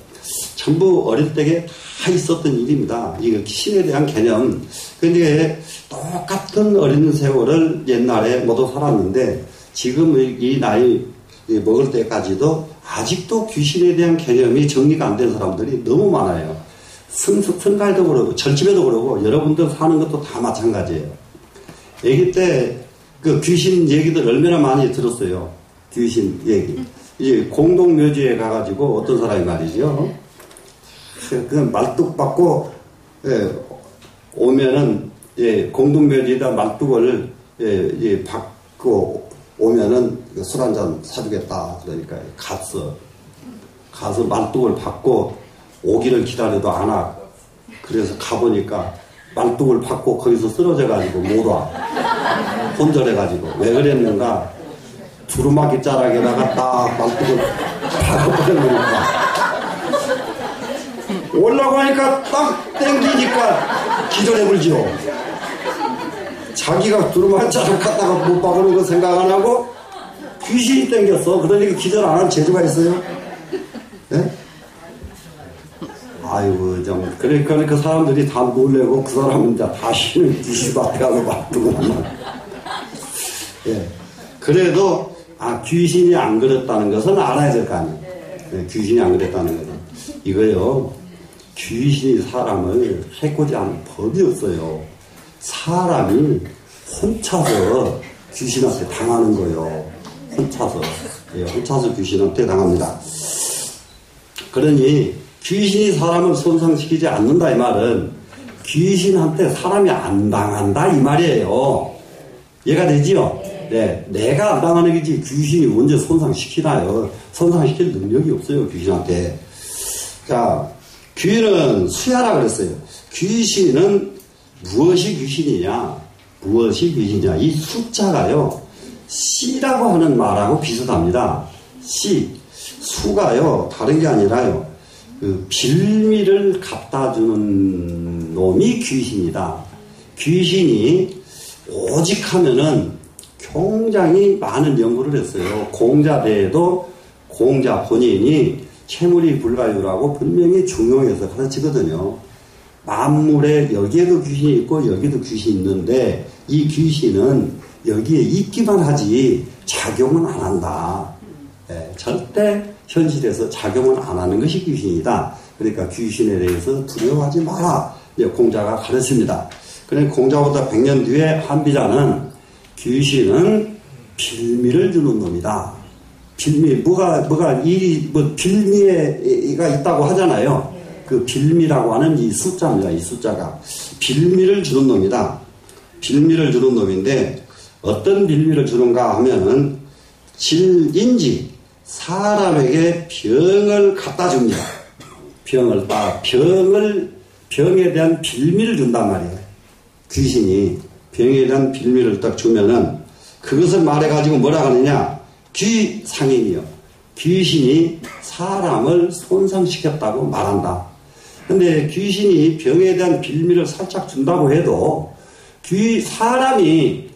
전부 어릴 때에 다 있었던 일입니다. 이거 신에 대한 개념. 근데 똑같은 어린 세월을 옛날에 모두 살았는데 지금 이 나이 먹을 때까지도 아직도 귀신에 대한 개념이 정리가 안 된 사람들이 너무 많아요. 승가에도 그러고 절집에도 그러고 여러분들 사는 것도 다 마찬가지예요. 아기 때 그 귀신 얘기들 얼마나 많이 들었어요. 귀신 얘기. 이제 공동묘지에 가가지고 어떤 사람이 말이죠. 그냥 말뚝 받고 오면은 공동묘지에다 말뚝을 받고 오면은 술 한잔 사주겠다. 그러니까 가서 말뚝을 받고 오기를 기다려도 안 와. 그래서 가보니까 말뚝을 받고 거기서 쓰러져가지고 못 와. 혼절해가지고. 왜 그랬는가? 두루마기 자락에다가 딱 말뚝을 박아버리니까. 올라고 하니까 딱 땡기니까 기절해버리죠. 자기가 두루마기 자락 갖다가 못 박는 거 생각 안 하고 귀신이 땡겼어. 그러니까 기절 안 한 재주가 있어요? 네? 아이고, 좀, 그러니까 그 사람들이 다 놀래고 그 사람은 이제 다시는 귀신 앞에 가서 맞더구만. 예. 그래도, 귀신이 안 그랬다는 것은 알아야 될 거 아니에요. 예, 귀신이 안 그랬다는 것은. 이거요, 귀신이 사람을 해코지 않는 법이 없어요. 사람이 혼자서 귀신한테 당하는 거예요. 혼자서. 예, 혼자서 귀신한테 당합니다. 그러니, 귀신이 사람을 손상시키지 않는다 이 말은 귀신한테 사람이 안 당한다 이 말이에요. 이해가 되지요? 네, 내가 안 당하는 거지 귀신이 언제 손상시키나요? 손상시킬 능력이 없어요 귀신한테. 자, 귀는 수야라 그랬어요. 귀신은 무엇이 귀신이냐? 무엇이 귀신이냐? 이 숫자가요 씨라고 하는 말하고 비슷합니다. 씨, 수가요 다른 게 아니라요 그 빌미를 갖다 주는 놈이 귀신이다. 귀신이 오직 하면은 굉장히 많은 연구를 했어요. 공자대에도 공자 본인이 채물이 불가유라고 분명히 중용해서 가르치거든요. 만물에 여기에도 귀신이 있고 여기도 귀신이 있는데 이 귀신은 여기에 있기만 하지 작용은 안 한다. 네, 절대 현실에서 작용을 안 하는 것이 귀신이다. 그러니까 귀신에 대해서 두려워하지 마라. 공자가 가르칩니다. 그러니까 공자보다 100년 뒤에 한비자는 귀신은 빌미를 주는 놈이다. 빌미, 빌미가 있다고 하잖아요. 그 빌미라고 하는 이 숫자입니다. 이 숫자가. 빌미를 주는 놈이다. 빌미를 주는 놈인데, 어떤 빌미를 주는가 하면은, 질인지, 사람에게 병을 갖다 줍니다. 병에 대한 빌미를 준단 말이에요. 귀신이 병에 대한 빌미를 딱 주면은 그것을 말해가지고 뭐라 하느냐? 귀상인이요. 귀신이 사람을 손상시켰다고 말한다. 근데 귀신이 병에 대한 빌미를 살짝 준다고 해도 사람이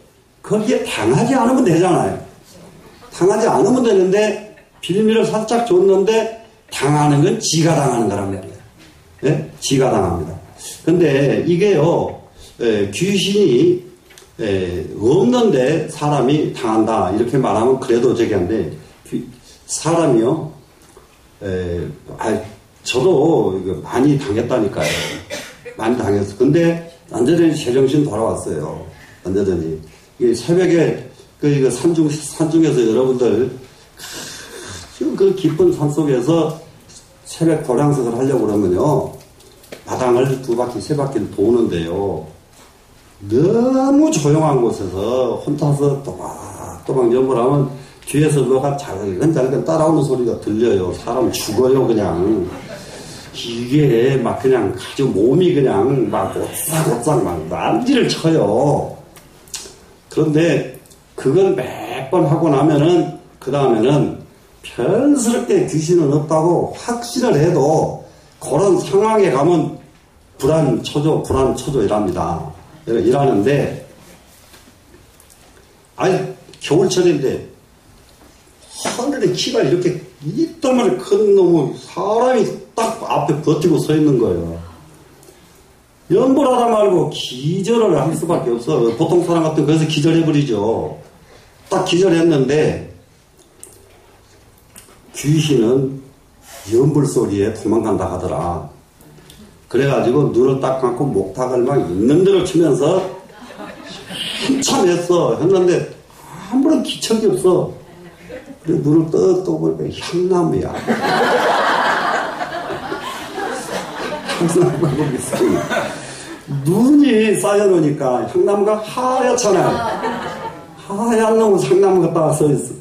거기에 당하지 않으면 되잖아요. 당하지 않으면 되는데 빌미를 살짝 줬는데 당하는 건 지가 당하는 거란 말이에요. 예? 지가 당합니다. 근데 이게요, 귀신이 없는데 사람이 당한다. 이렇게 말하면 그래도 저기 한데, 사람이요, 저도 이거 많이 당했다니까요. 많이 당했어. 근데 완전히 제정신 돌아왔어요. 완전히. 새벽에 그 산중에서 여러분들 그 깊은 산속에서 새벽 도량석을 하려고 그러면요 마당을 2바퀴 3바퀴를 도는데요 너무 조용한 곳에서 혼자서 또박또박 연구하면 뒤에서 뭐가 잘근잘근 따라오는 소리가 들려요. 사람 죽어요 그냥. 이게 막 그냥 아주 몸이 그냥 막 오싹오싹 막 난리를 쳐요. 그런데 그걸 몇 번 하고 나면은 그 다음에는 편스럽게 귀신은 없다고 확신을 해도 그런 상황에 가면 불안초조 이랍니다. 일하는데 겨울철인데 하늘에 키가 이렇게 이따만 큰 놈의 사람이 딱 앞에 버티고 서 있는 거예요. 연불하다 말고 기절을 할 수밖에 없어. 보통 사람 같은 거기서 기절해버리죠. 딱 기절했는데 귀신은 연불 소리에 도망간다 하더라. 그래가지고 눈을 딱 감고 목탁을 막 있는 대로 치면서 한참 했는데 아무런 기척이 없어. 그래 눈을 떠 보니까 향나무야. 향나무가 있어요. 눈이 쌓여놓으니까 향나무가 하얗잖아요. 하얀 놈은 상나무 갖다가 써있어.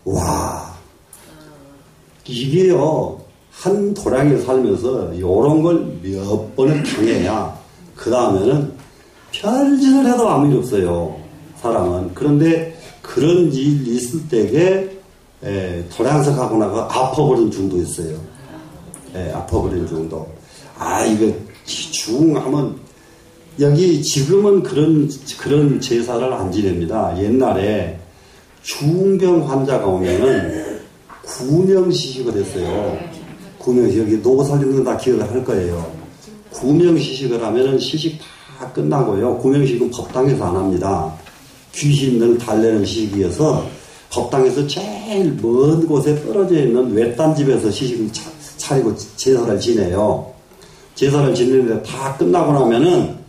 와, 이게요, 한 도량에 살면서 요런 걸 몇 번을 당해야 그 다음에는 별짓을 해도 아무 일 없어요. 사람은. 그런데 그런 일이 있을 때에 도량석하고 나가 아파버린 중도 있어요. 아파버린 중도. 이거 중하면 여기 지금은 그런 제사를 안 지냅니다. 옛날에 중병 환자가 오면은 구명시식을 했어요. 구명시식, 여기 노고살림은 다 기억을 할 거예요. 구명시식을 하면은 시식 다 끝나고요. 구명시식은 법당에서 안 합니다. 귀신을 달래는 시식이어서 법당에서 제일 먼 곳에 떨어져 있는 외딴 집에서 시식을 차리고 제사를 지내요. 제사를 지내는데 다 끝나고 나면은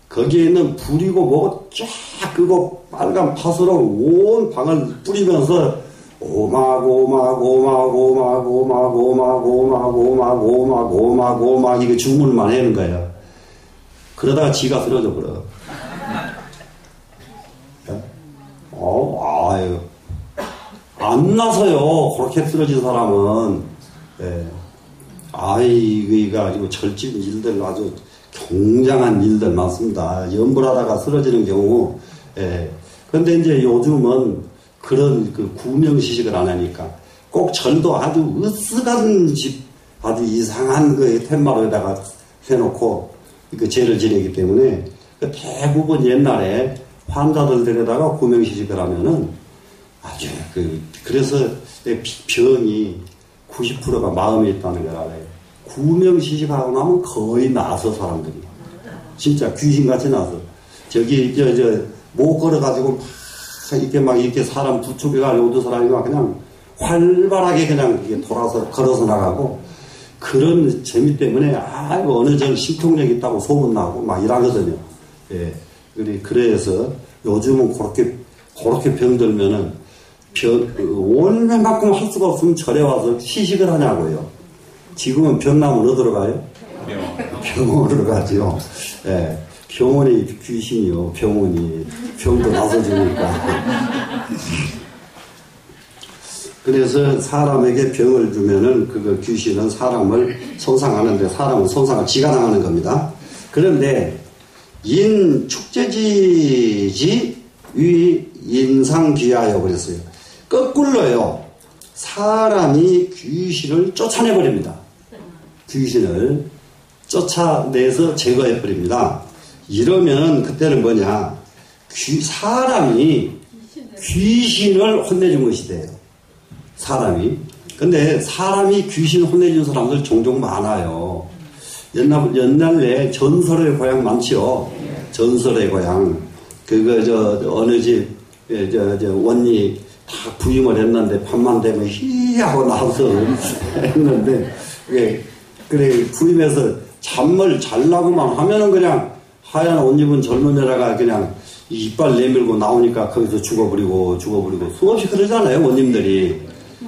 거기에 있는 불이고 뭐고 쫙 끄고 빨간 팥으로 온 방을 뿌리면서 오막 이거 주문만 하는 거예요. 그러다가 지가 쓰러져 버려. 아유, 안 나서요. 그렇게 쓰러진 사람은. 이거 가지고 절집 일들 아주 굉장한 일들 많습니다. 염불하다가 쓰러지는 경우. 그런데 이제 요즘은 그런 구명시식을 안 하니까 꼭 절도 아주 으쓱한 집, 아주 이상한 텐마루에다가 해놓고 그 죄를 지내기 때문에 대부분 옛날에 환자들 데려다가 구명시식을 하면은 아주 그래서 병이 90%가 마음에 있다는 걸 알아요. 구명시식하고 나면 거의 나서 사람들이. 진짜 귀신같이 나서. 못 걸어가지고 이렇게 사람 두 축에 가려고 사람이 막 그냥 활발하게 그냥 돌아서 걸어서 나가고 그런 재미 때문에 어느 정 심통력 있다고 소문나고 막 이러거든요. 그래서 요즘은 그렇게 병들면은 올만큼 할 수가 없으면 절에 와서 시식을 하냐고요. 지금은 병나면 어디로 가요? 병원으로 가죠. 병원에 귀신이요. 병원이 병도 나서 주니까. 그래서 사람에게 병을 주면은 그 귀신은 사람을 손상하는데 사람은 손상을 지가 당하는 겁니다. 그런데 축제지지 위 인상귀하여 그랬어요. 거꾸로요. 사람이 귀신을 쫓아내버립니다. 귀신을 쫓아내서 제거해버립니다. 이러면 그때는 뭐냐. 사람이 귀신을 혼내준 것이 돼요. 사람이. 근데 사람이 귀신 혼내준 사람들 종종 많아요. 옛날에 전설의 고향 많죠. 전설의 고향. 어느 집, 원리 다 부임을 했는데, 밤만 되면 히하고 나와서 했는데, 그래, 부임해서 잠을 잘라고만 하면은 그냥 하얀 옷 입은 젊은 여자가 그냥 이빨 내밀고 나오니까 거기서 죽어버리고 수없이 그러잖아요, 원님들이.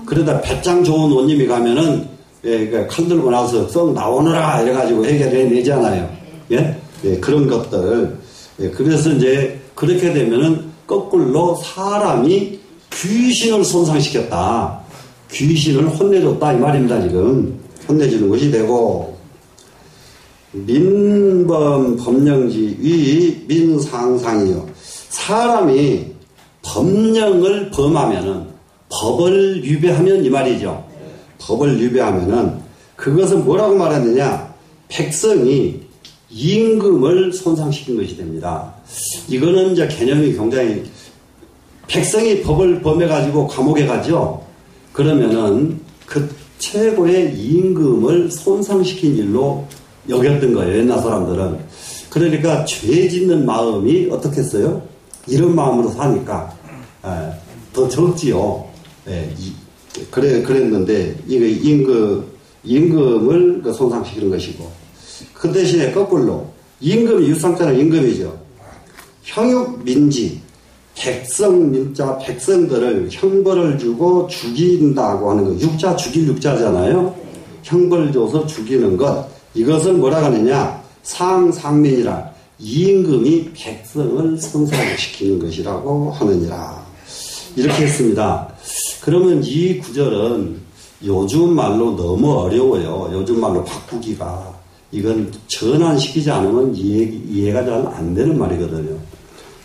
그러다 배짱 좋은 원님이 가면은, 칼 들고 나와서 썩 나오너라 이래가지고 해결해내잖아요. 그런 것들. 그래서 이제 그렇게 되면은 거꾸로 사람이 귀신을 손상시켰다. 귀신을 혼내줬다 이 말입니다. 지금 혼내주는 것이 되고 민범 법령지 위 민상상이요. 사람이 법령을 범하면은 법을 위배하면 이 말이죠. 법을 위배하면은 그것은 뭐라고 말했느냐. 백성이 임금을 손상시킨 것이 됩니다. 이거는 이제 개념이 굉장히 백성이 법을 범해가지고 감옥에 가죠. 그러면은 그 최고의 임금을 손상시킨 일로 여겼던 거예요. 옛날 사람들은. 그러니까 죄 짓는 마음이 어떻겠어요? 이런 마음으로 사니까 더 적지요. 그랬는데 이거 임금을 손상시키는 것이고 그 대신에 거꾸로 임금이 유상자는 임금이죠. 형육민지 백성민자 백성들을 형벌을 주고 죽인다고 하는 거. 육자 죽일 육자잖아요. 형벌 줘서 죽이는 것. 이것을 뭐라 하느냐. 상상민이라 임금이 백성을 손상시키는 것이라고 하느니라. 이렇게 했습니다. 그러면 이 구절은 요즘 말로 너무 어려워요. 요즘 말로 바꾸기가. 이건 전환시키지 않으면 이해가 잘 안 되는 말이거든요.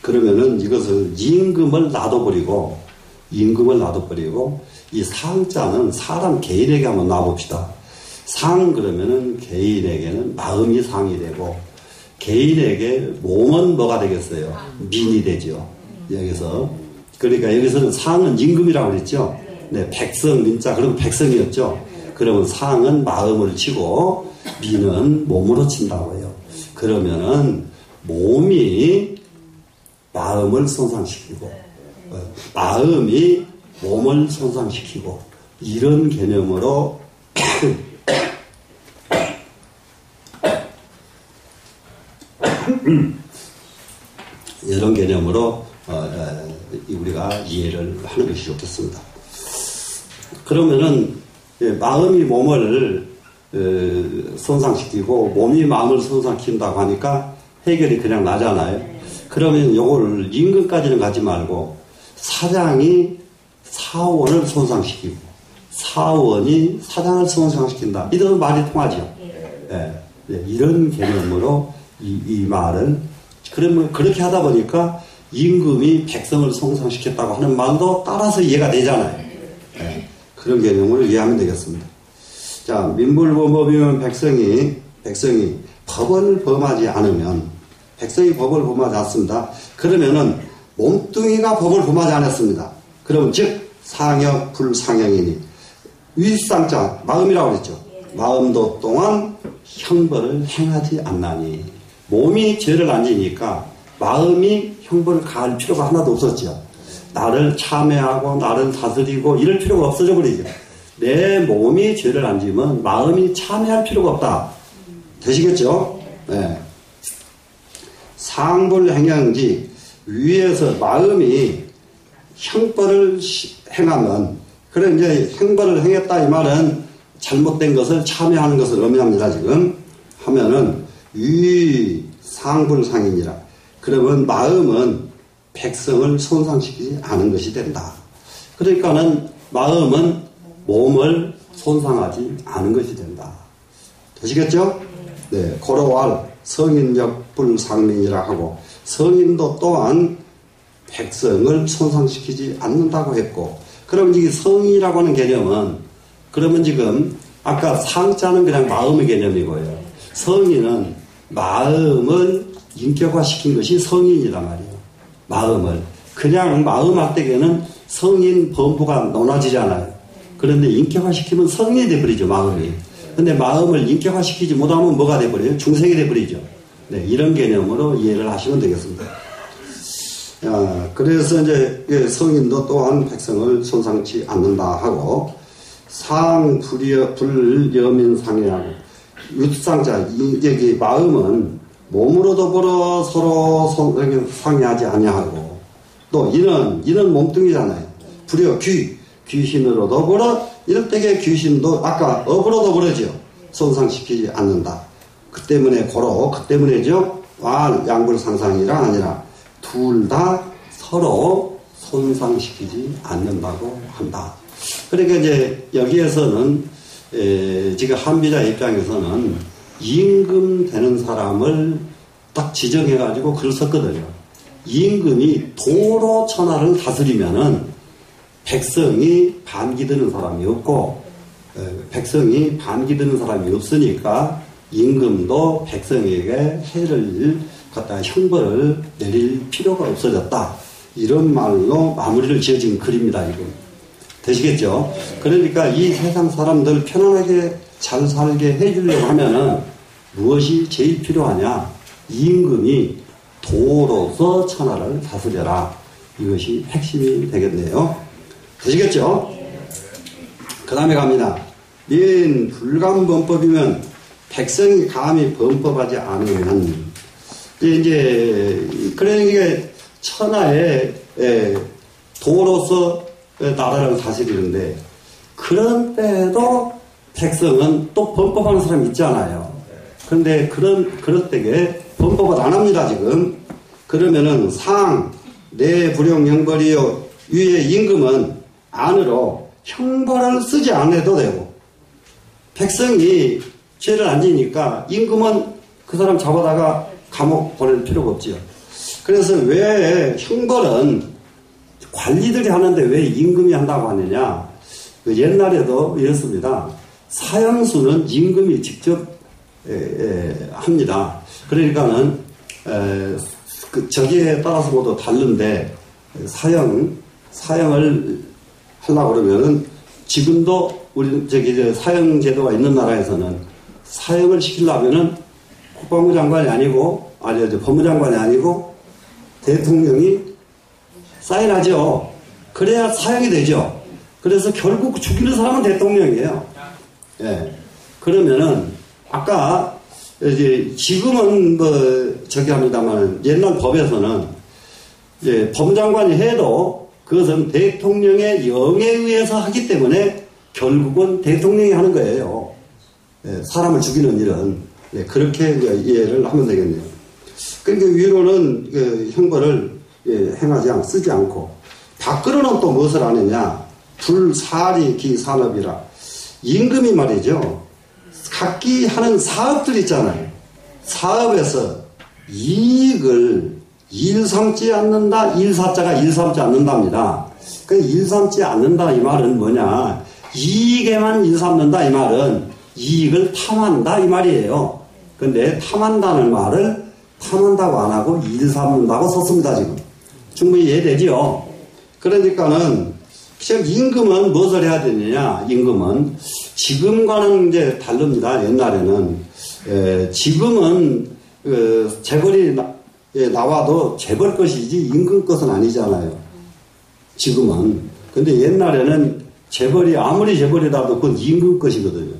그러면은 이것을 임금을 놔둬버리고, 이 상자는 사람 개인에게 한번 놔봅시다. 상 그러면은 개인에게는 마음이 상이 되고, 개인에게 몸은 뭐가 되겠어요? 민이 되죠. 여기서. 그러니까 여기서는 상은 임금이라고 그랬죠. 네, 백성, 민자, 그러면 백성이었죠. 그러면 상은 마음을 치고, 민은 몸으로 친다고 해요. 그러면은 몸이 마음을 손상시키고, 마음이 몸을 손상시키고, 이런 개념으로 이런 개념으로 우리가 이해를 하는 것이 좋겠습니다. 그러면은 마음이 몸을 손상시키고 몸이 마음을 손상시킨다고 하니까 해결이 그냥 나잖아요. 그러면 요거를 임금까지는 가지 말고 사장이 사원을 손상시키고 사원이 사장을 손상시킨다. 이런 말이 통하죠. 이런 개념으로 이 말은 그러면 그렇게 하다 보니까 임금이 백성을 손상시켰다고 하는 말도 따라서 이해가 되잖아요. 그런 개념을 이해하면 되겠습니다. 자, 민불범법이면 백성이 법을 범하지 않으면, 백성이 법을 범하지 않습니다. 그러면은 몸뚱이가 법을 범하지 않았습니다. 그러면 즉 상역 불상형이니 위상자 마음이라고 그랬죠. 마음도 또한 형벌을 행하지 않나니, 몸이 죄를 안 지니까 마음이 형벌을 가할 필요가 하나도 없었죠. 나를 참회하고 나를 다스리고 이럴 필요가 없어져 버리죠. 내 몸이 죄를 안 지면 마음이 참회할 필요가 없다. 되시겠죠? 네. 상불행양지, 위에서 마음이 형벌을 행하면, 그래 이제 형벌을 행했다 이 말은 잘못된 것을 참회하는 것을 의미합니다. 지금 하면은 상불상이니라. 그러면 마음은 백성을 손상시키지 않은 것이 된다. 그러니까는 마음은 몸을 손상하지 않은 것이 된다. 되시겠죠? 네, 고로왈 성인적 불상민이라 하고, 성인도 또한 백성을 손상시키지 않는다고 했고, 그럼 이 성이라고 하는 개념은, 그러면 지금 아까 상자는 그냥 마음의 개념이고요. 성인은 마음을 인격화시킨 것이 성인이란 말이에요. 마음을. 그냥 마음 앞대기에는 성인 범부가 논하지잖아요. 그런데 인격화시키면 성인이 돼버리죠, 마음이. 근데 마음을 인격화시키지 못하면 뭐가 돼버려요? 중생이 돼버리죠. 네, 이런 개념으로 이해를 하시면 되겠습니다. 그래서 이제 성인도 또한 백성을 손상치 않는다 하고, 불여민 상해하고, 육상자, 여기 마음은 몸으로 더불어 서로 상해하지 아니하고, 또 이는 몸뚱이잖아요. 불여 귀신으로 더불어, 이럴 때의 귀신도 아까 업으로 더불어죠. 손상시키지 않는다. 그 때문에죠. 양불상상이라 아니라 둘 다 서로 손상시키지 않는다고 한다. 그러니까 이제 여기에서는 지금 한비자 입장에서는 임금 되는 사람을 딱 지정해가지고 글을 썼거든요. 임금이 도로 천하를 다스리면은 백성이 반기드는 사람이 없고, 백성이 반기드는 사람이 없으니까 임금도 백성에게 해를 갖다 형벌을 내릴 필요가 없어졌다. 이런 말로 마무리를 지어진 글입니다, 지금. 되시겠죠? 그러니까 이 세상 사람들 편안하게 잘 살게 해주려고 하면은 무엇이 제일 필요하냐? 임금이 도로서 천하를 다스려라. 이것이 핵심이 되겠네요. 되시겠죠? 그 다음에 갑니다. 민 불감범법이면 백성이 감히 범법하지 않으면, 이제 그러니까 천하에 도로서 나라를 다스리는데, 그런 때도 백성은 또 범법하는 사람이 있잖아요. 그런데 그럴 때에 범법을 안 합니다, 지금. 그러면은 내 불용 형벌이요, 위의 임금은 안으로 형벌을 쓰지 않아도 되고, 백성이 죄를 안 지니까 임금은 그 사람 잡아다가 감옥 보낼 필요가 없지요. 그래서 왜 형벌은 관리들이 하는데 왜 임금이 한다고 하느냐? 옛날에도 이랬습니다. 사형수는 임금이 직접 합니다. 그러니까는 저기에 따라서 모두 다른데 사형을 하려고 그러면은 지금도 우리 사형 제도가 있는 나라에서는 사형을 시키려면은 국방부 장관이 아니고 법무장관이 아니고 대통령이 사인하죠. 그래야 사형이 되죠. 그래서 결국 죽이는 사람은 대통령이에요. 예. 그러면은 아까 이제 지금은 합니다만 옛날 법에서는 법무장관이 해도 그것은 대통령의 영에 의해서 하기 때문에 결국은 대통령이 하는 거예요. 사람을 죽이는 일은. 그렇게 이해를 하면 되겠네요. 그러니까 위로는 형벌을 쓰지 않고, 밖으로는 또 무엇을 하느냐? 불사리 기산업이라. 임금이 말이죠. 각기 하는 사업들 있잖아요. 사업에서 이익을 일삼지 않는다. 일사자가 일삼지 않는답니다. 그 일삼지 않는다 이 말은 뭐냐? 이익에만 일삼는다 이 말은 이익을 탐한다 이 말이에요. 근데 탐한다는 말을 탐한다고 안 하고 일삼는다고 썼습니다. 지금 충분히 이해되죠? 그러니까는 임금은 무엇을 해야 되느냐? 임금은 지금과는 이제 다릅니다. 옛날에는 지금은 재벌이 나와도 재벌 것이지 임금 것은 아니잖아요. 지금은. 근데 옛날에는 재벌이 아무리 재벌이라도 그건 임금 것이거든요.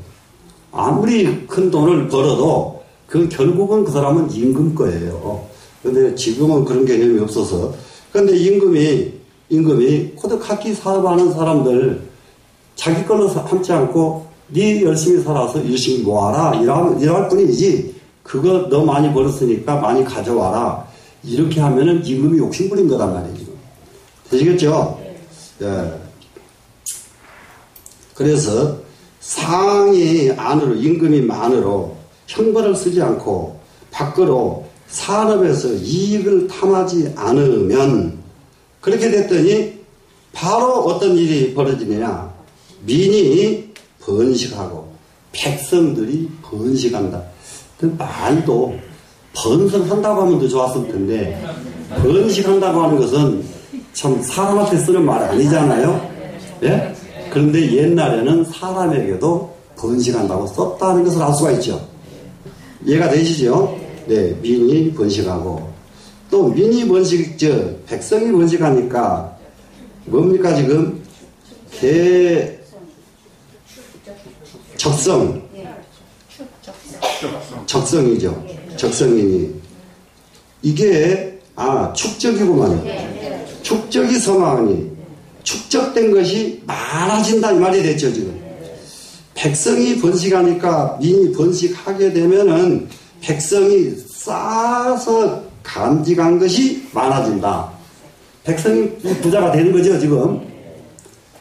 아무리 큰 돈을 벌어도 그 결국은 그 사람은 임금 거예요. 근데 지금은 그런 개념이 없어서. 근데 임금이 코드카키 사업하는 사람들 자기 걸로 삼지 않고 네 열심히 살아서 열심히 모아라 이럴 뿐이지 그거 너 많이 벌었으니까 많이 가져와라 이렇게 하면은 임금이 욕심부린 거란 말이에요. 되시겠죠? 예. 그래서 상이 안으로 임금이 만으로 형벌을 쓰지 않고 밖으로 산업에서 이익을 탐하지 않으면 그렇게 됐더니 바로 어떤 일이 벌어지느냐. 민이 번식하고 백성들이 번식한다. 그 말도 번성한다고 하면 더 좋았을 텐데 번식한다고 하는 것은 참 사람한테 쓰는 말 아니잖아요. 예? 그런데 옛날에는 사람에게도 번식한다고 썼다는 것을 알 수가 있죠. 이해가 되시죠? 네, 민이 번식하고 또 민이 백성이 번식하니까 뭡니까 지금? 적성이죠. 적성이니 이게 축적이구만요. 축적이 성하니 축적된 것이 많아진다 이 말이 됐죠 지금. 백성이 번식하니까 민이 번식하게 되면은 백성이 쌓아서 간직한 것이 많아진다. 백성이 부자가 되는 거죠 지금.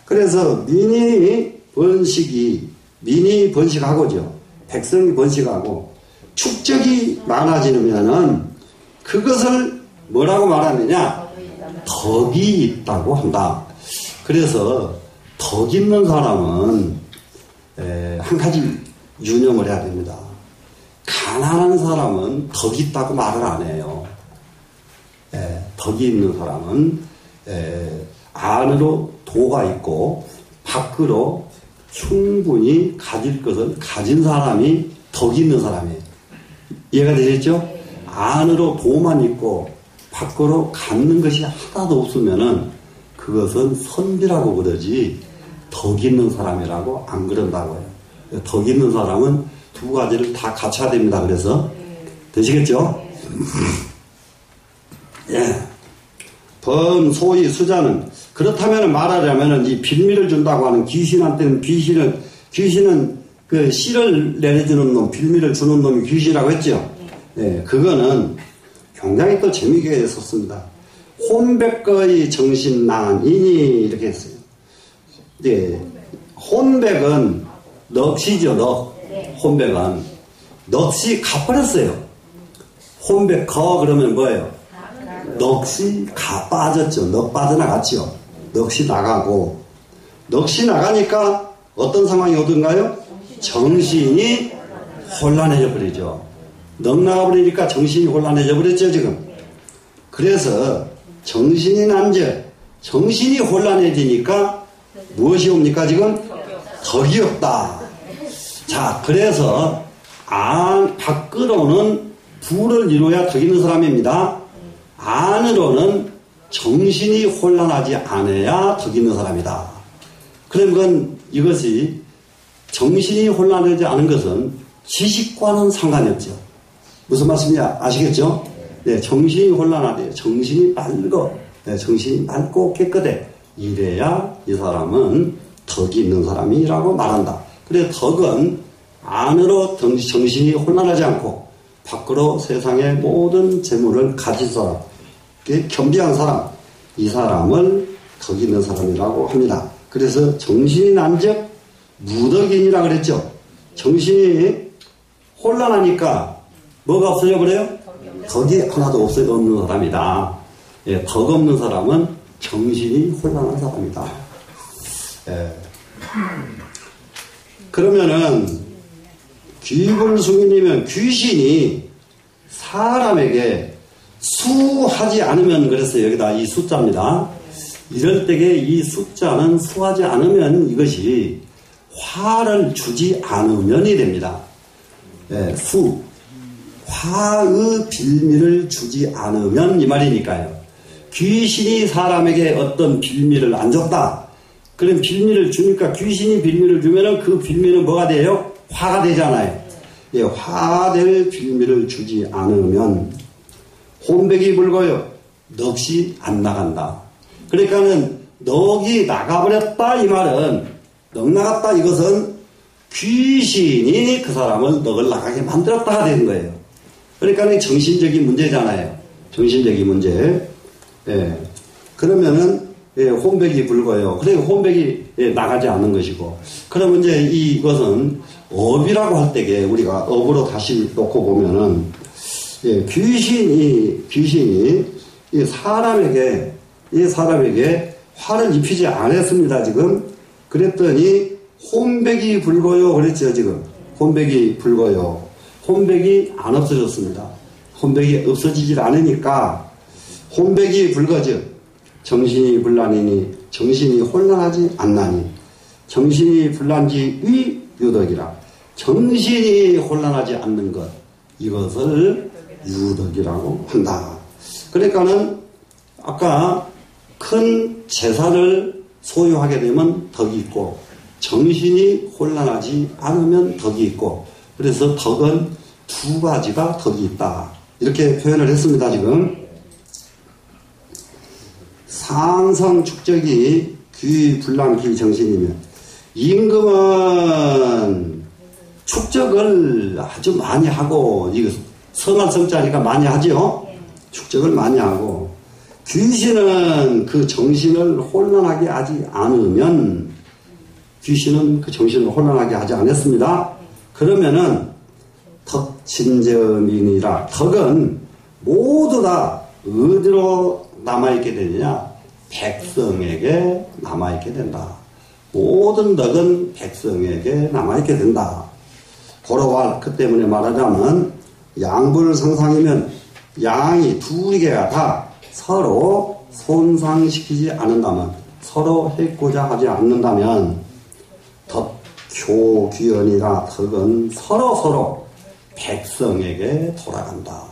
그래서 민이 번식하고죠. 백성이 번식하고 축적이 많아지면은 그것을 뭐라고 말하느냐? 덕이 있다고 한다. 그래서 덕 있는 사람은 한 가지 유념을 해야 됩니다. 가난한 사람은 덕이 있다고 말을 안 해요. 덕이 있는 사람은 안으로 도가 있고 밖으로 충분히 가질 것을 가진 사람이 덕이 있는 사람이에요. 이해가 되셨죠? 안으로 도만 있고 밖으로 갖는 것이 하나도 없으면은 그것은 선비라고 그러지 덕 있는 사람이라고 안 그런다고 해요. 덕 있는 사람은 두 가지를 다 갖춰야 됩니다. 그래서 되시겠죠? 예. 소위 수자는 그렇다면 말하자면은 이 빌미를 준다고 하는 귀신한테는 귀신은 그 씨를 내려주는 놈, 빌미를 주는 놈이 귀신이라고 했죠. 예, 그거는 굉장히 또 재미있게 썼습니다. 혼백거의 정신난이니 이렇게 했어요. 예, 혼백은 넋이죠, 넋. 혼백은. 넋이 가버렸어요. 혼백, 그러면 뭐예요? 넋이 빠졌죠. 넋 빠져나갔죠. 넋이 나가고. 넋이 나가니까 어떤 상황이 오던가요? 정신이 혼란해져 버리죠. 넋 나가버리니까 정신이 혼란해져 버렸죠, 지금. 그래서 정신이 난즉, 정신이 혼란해지니까 무엇이 옵니까, 지금? 덕이 없다. 자, 그래서 밖으로는 부를 이루어야 덕 있는 사람입니다. 안으로는 정신이 혼란하지 않아야 덕 있는 사람이다. 그러면 이것이 정신이 혼란하지 않은 것은 지식과는 상관이 없죠. 무슨 말씀인지 아시겠죠? 네, 정신이 혼란하대요. 정신이 맑고, 네, 정신이 맑고 깨끗해. 이래야 이 사람은 덕이 있는 사람이라고 말한다. 그래, 덕은 안으로 정신이 혼란하지 않고 밖으로 세상의 모든 재물을 가진 사람, 겸비한 사람, 이 사람을 덕이 있는 사람이라고 합니다. 그래서 정신이 난즉 무덕인이라 그랬죠. 정신이 혼란하니까 뭐가 없어져 버려요? 덕이 하나도 없는 사람이다. 예, 덕 없는 사람은 정신이 혼란한 사람이다. 예. 그러면은 귀불숭이면 귀신이 사람에게 수하지 않으면 그랬어요. 여기다 이 숫자입니다. 이럴 때에 이 숫자는 수하지 않으면 이것이 화를 주지 않으면이 됩니다. 예, 화의 빌미를 주지 않으면 이 말이니까요. 귀신이 사람에게 어떤 빌미를 안 줬다. 그럼 빌미를 주니까 귀신이 빌미를 주면은 그 빌미는 뭐가 돼요? 화가 되잖아요. 예, 화될 빌미를 주지 않으면 혼백이 불고요. 넋이 안 나간다. 그러니까는 넋이 나가버렸다 이 말은 넋 나갔다 이것은 귀신이 그 사람을 넋을 나가게 만들었다가 되는 거예요. 그러니까 정신적인 문제잖아요. 정신적인 문제. 예. 그러면은 예, 혼백이 불고요. 그래 혼백이 예, 나가지 않는 것이고. 그러면 이제 이것은 업이라고 할 때에 우리가 업으로 다시 놓고 보면은 예, 귀신이 이 사람에게 화를 입히지 않았습니다. 지금 그랬더니 혼백이 불고요. 그랬죠. 지금 혼백이 불고요. 혼백이 안 없어졌습니다. 혼백이 없어지질 않으니까 혼백이 불거져. 정신이 불란이니 정신이 혼란하지 않나니 정신이 불란지 위 유덕이라. 정신이 혼란하지 않는 것 이것을 유덕이라고 한다. 그러니까는 아까 큰 재산을 소유하게 되면 덕이 있고 정신이 혼란하지 않으면 덕이 있고 그래서 덕은 두 가지가 덕이 있다. 이렇게 표현을 했습니다. 지금 상성 축적이 귀불란기 정신이면 임금은 축적을 아주 많이 하고 이거 성할 성자니까 많이 하죠. 축적을 많이 하고 귀신은 그 정신을 혼란하게 하지 않으면 귀신은 그 정신을 혼란하게 하지 않았습니다. 그러면은 덕진저민이라 덕은 모두 다 어디로 남아있게 되느냐? 백성에게 남아있게 된다. 모든 덕은 백성에게 남아있게 된다. 고로와 그 때문에 말하자면 양불상상이면 양이 두 개가 다 서로 손상시키지 않는다면 서로 해코자 하지 않는다면 덕효귀연이라 덕은 서로 백성에게 돌아간다.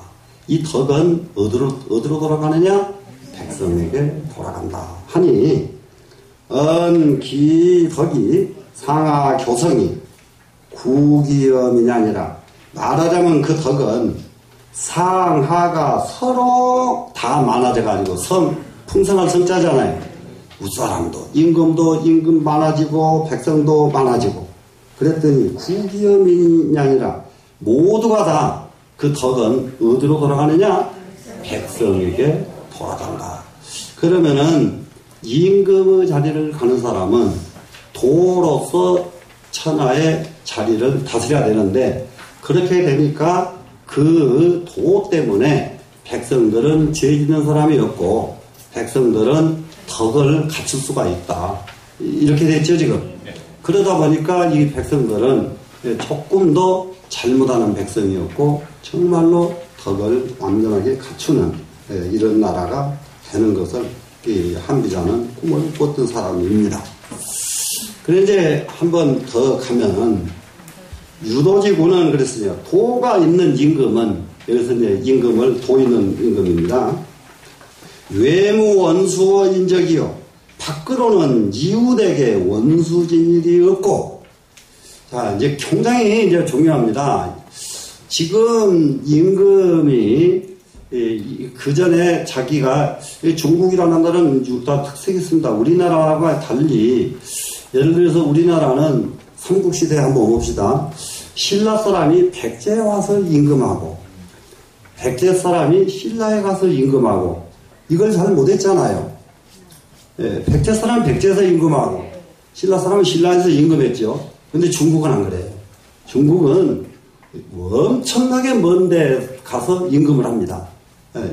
이 덕은 어디로 돌아가느냐? 백성에게 돌아간다. 하니 언기덕이 상하교성이 구기염이 아니라 말하자면 그 덕은 상하가 서로 다 많아져가지고 풍성한 성자잖아요. 윗사람도 임금도 임금 많아지고 백성도 많아지고 그랬더니 구기염이 아니라 모두가 다 그 덕은 어디로 돌아가느냐? 백성에게 돌아간다. 그러면은 임금의 자리를 가는 사람은 도로서 천하의 자리를 다스려야 되는데, 그렇게 되니까 그 도 때문에 백성들은 죄 짓는 사람이 없고 백성들은 덕을 갖출 수가 있다. 이렇게 됐죠, 지금. 그러다 보니까 이 백성들은 조금 더 잘못하는 백성이었고 정말로 덕을 완전하게 갖추는 이런 나라가 되는 것을 이 한비자는 꿈을 꿨던 사람입니다. 그런데 이제 한 번 더 가면은 유도지군은 그랬으냐. 도가 있는 임금은, 여기서 이제 임금을 도 있는 임금입니다. 외무 원수어 인적이요. 밖으로는 이웃에게 원수진 일이 없고. 자, 이제 굉장히 이제 중요합니다. 지금 임금이 그 전에 자기가 중국이라는 나라는 다 특색이 있습니다. 우리나라와 달리 예를 들어서 우리나라는 삼국시대에 한번 봅시다. 신라 사람이 백제에 와서 임금하고 백제 사람이 신라에 가서 임금하고 이걸 잘 못했잖아요. 백제 사람은 백제에서 임금하고 신라 사람은 신라에서 임금했죠. 근데 중국은 안 그래요. 중국은 엄청나게 먼 데 가서 임금을 합니다.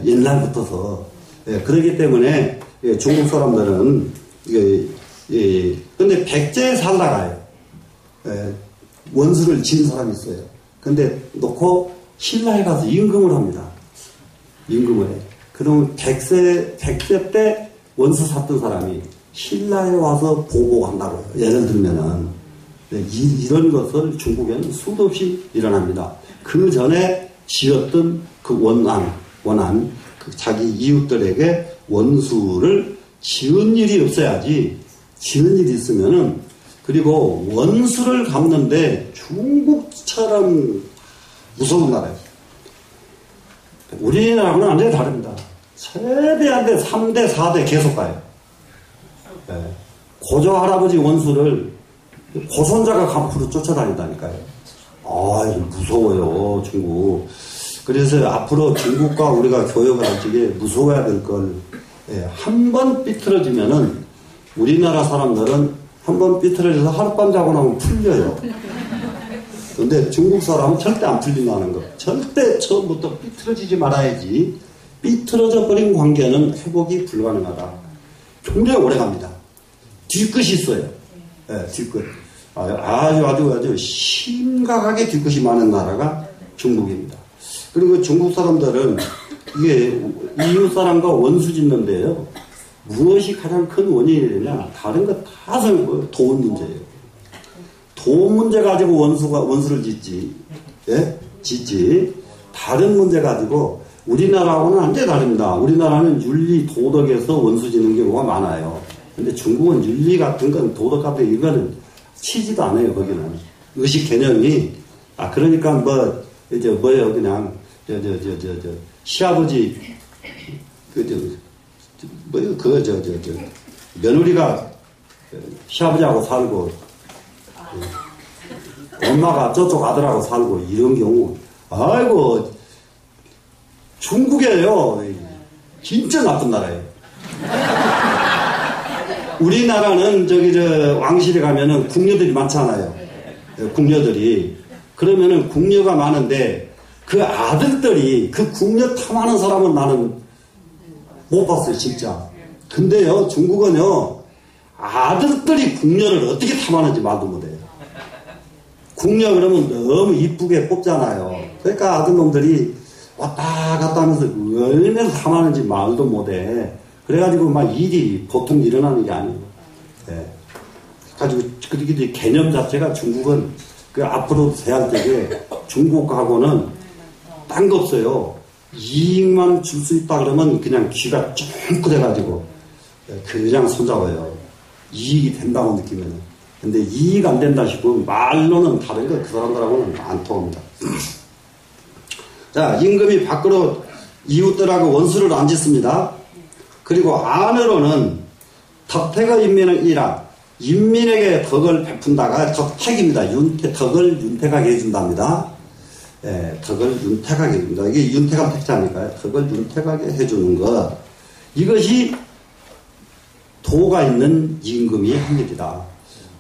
옛날부터서. 그렇기 때문에 중국 사람들은 근데 백제에 살다가요. 원수를 지은 사람이 있어요. 근데 놓고 신라에 가서 임금을 합니다. 임금을 해. 그러면 백제 때 원수 샀던 사람이 신라에 와서 보복한다고요. 예를 들면은 이런 것을 중국에는 수도 없이 일어납니다. 그 전에 지었던 그 원한 그 자기 이웃들에게 원수를 지은 일이 없어야지. 지은 일이 있으면은 그리고 원수를 갚는데 중국처럼 무서운 나라예요. 우리나라는 완전히 다릅니다. 최대한데 3대, 4대 계속 가요. 고조 할아버지 원수를 고손자가 앞으로 쫓아다닌다니까요. 무서워요, 중국. 그래서 앞으로 중국과 우리가 교역을 할 적에 무서워야 될 걸, 한 번 삐뚤어지면은 우리나라 사람들은 한 번 삐뚤어져서 하룻밤 자고 나면 풀려요. 근데 중국 사람은 절대 안 풀린다는 거. 절대 처음부터 삐뚤어지지 말아야지. 삐뚤어져 버린 관계는 회복이 불가능하다. 굉장히 오래 갑니다. 뒤끝이 있어요. 뒤끝. 아주 심각하게 뒤끝이 많은 나라가 중국입니다. 그리고 중국 사람들은 이게 이웃 사람과 원수 짓는데요. 무엇이 가장 큰 원인이 되냐? 다른 거 다 돈 문제예요. 돈 문제 가지고 원수를 짓지. 짓지. 다른 문제 가지고 우리나라하고는 완전히 다릅니다. 우리나라는 윤리, 도덕에서 원수 짓는 경우가 많아요. 근데 중국은 윤리 같은 건, 도덕 같은 이거는 치지도 않아요, 거기는. 의식 개념이. 그러니까 뭐예요, 그냥, 시아버지, 며느리가 시아버지하고 살고, 엄마가 저쪽 아들하고 살고, 이런 경우, 아이고, 중국이에요. 진짜 나쁜 나라예요. 우리나라는 왕실에 가면은 궁녀들이 많잖아요. 궁녀들이. 그러면은 궁녀가 많은데 그 아들들이 그 궁녀 탐하는 사람은 나는 못 봤어요, 진짜. 근데요, 중국은요, 아들들이 궁녀를 어떻게 탐하는지 말도 못해요. 궁녀 그러면 너무 이쁘게 뽑잖아요. 그러니까 아들놈들이 왔다 갔다 하면서 얼마나 탐하는지 말도 못해. 그래가지고 막 일이 보통 일어나는 게 아니에요. 가지고 그 개념 자체가 중국은 그 앞으로 대할 적에 중국하고는 딴 거 없어요. 이익만 줄 수 있다 그러면 그냥 귀가 쫑긋해가지고 그냥 손잡아요. 이익이 된다고 느끼면. 근데 이익 안 된다 싶으면 말로는 다른 거 그 사람들하고는 안 통합니다. 자, 임금이 밖으로 이웃들하고 원수를 안 짓습니다. 그리고 안으로는 덕택의 인민이라 인민에게 덕을 베푼다가 덕택입니다. 덕을 윤택하게 해준답니다. 덕을 윤택하게 해줍니다. 이게 윤택한 택자니까요. 덕을 윤택하게 해주는 것. 이것이 도가 있는 임금이 한 일이다.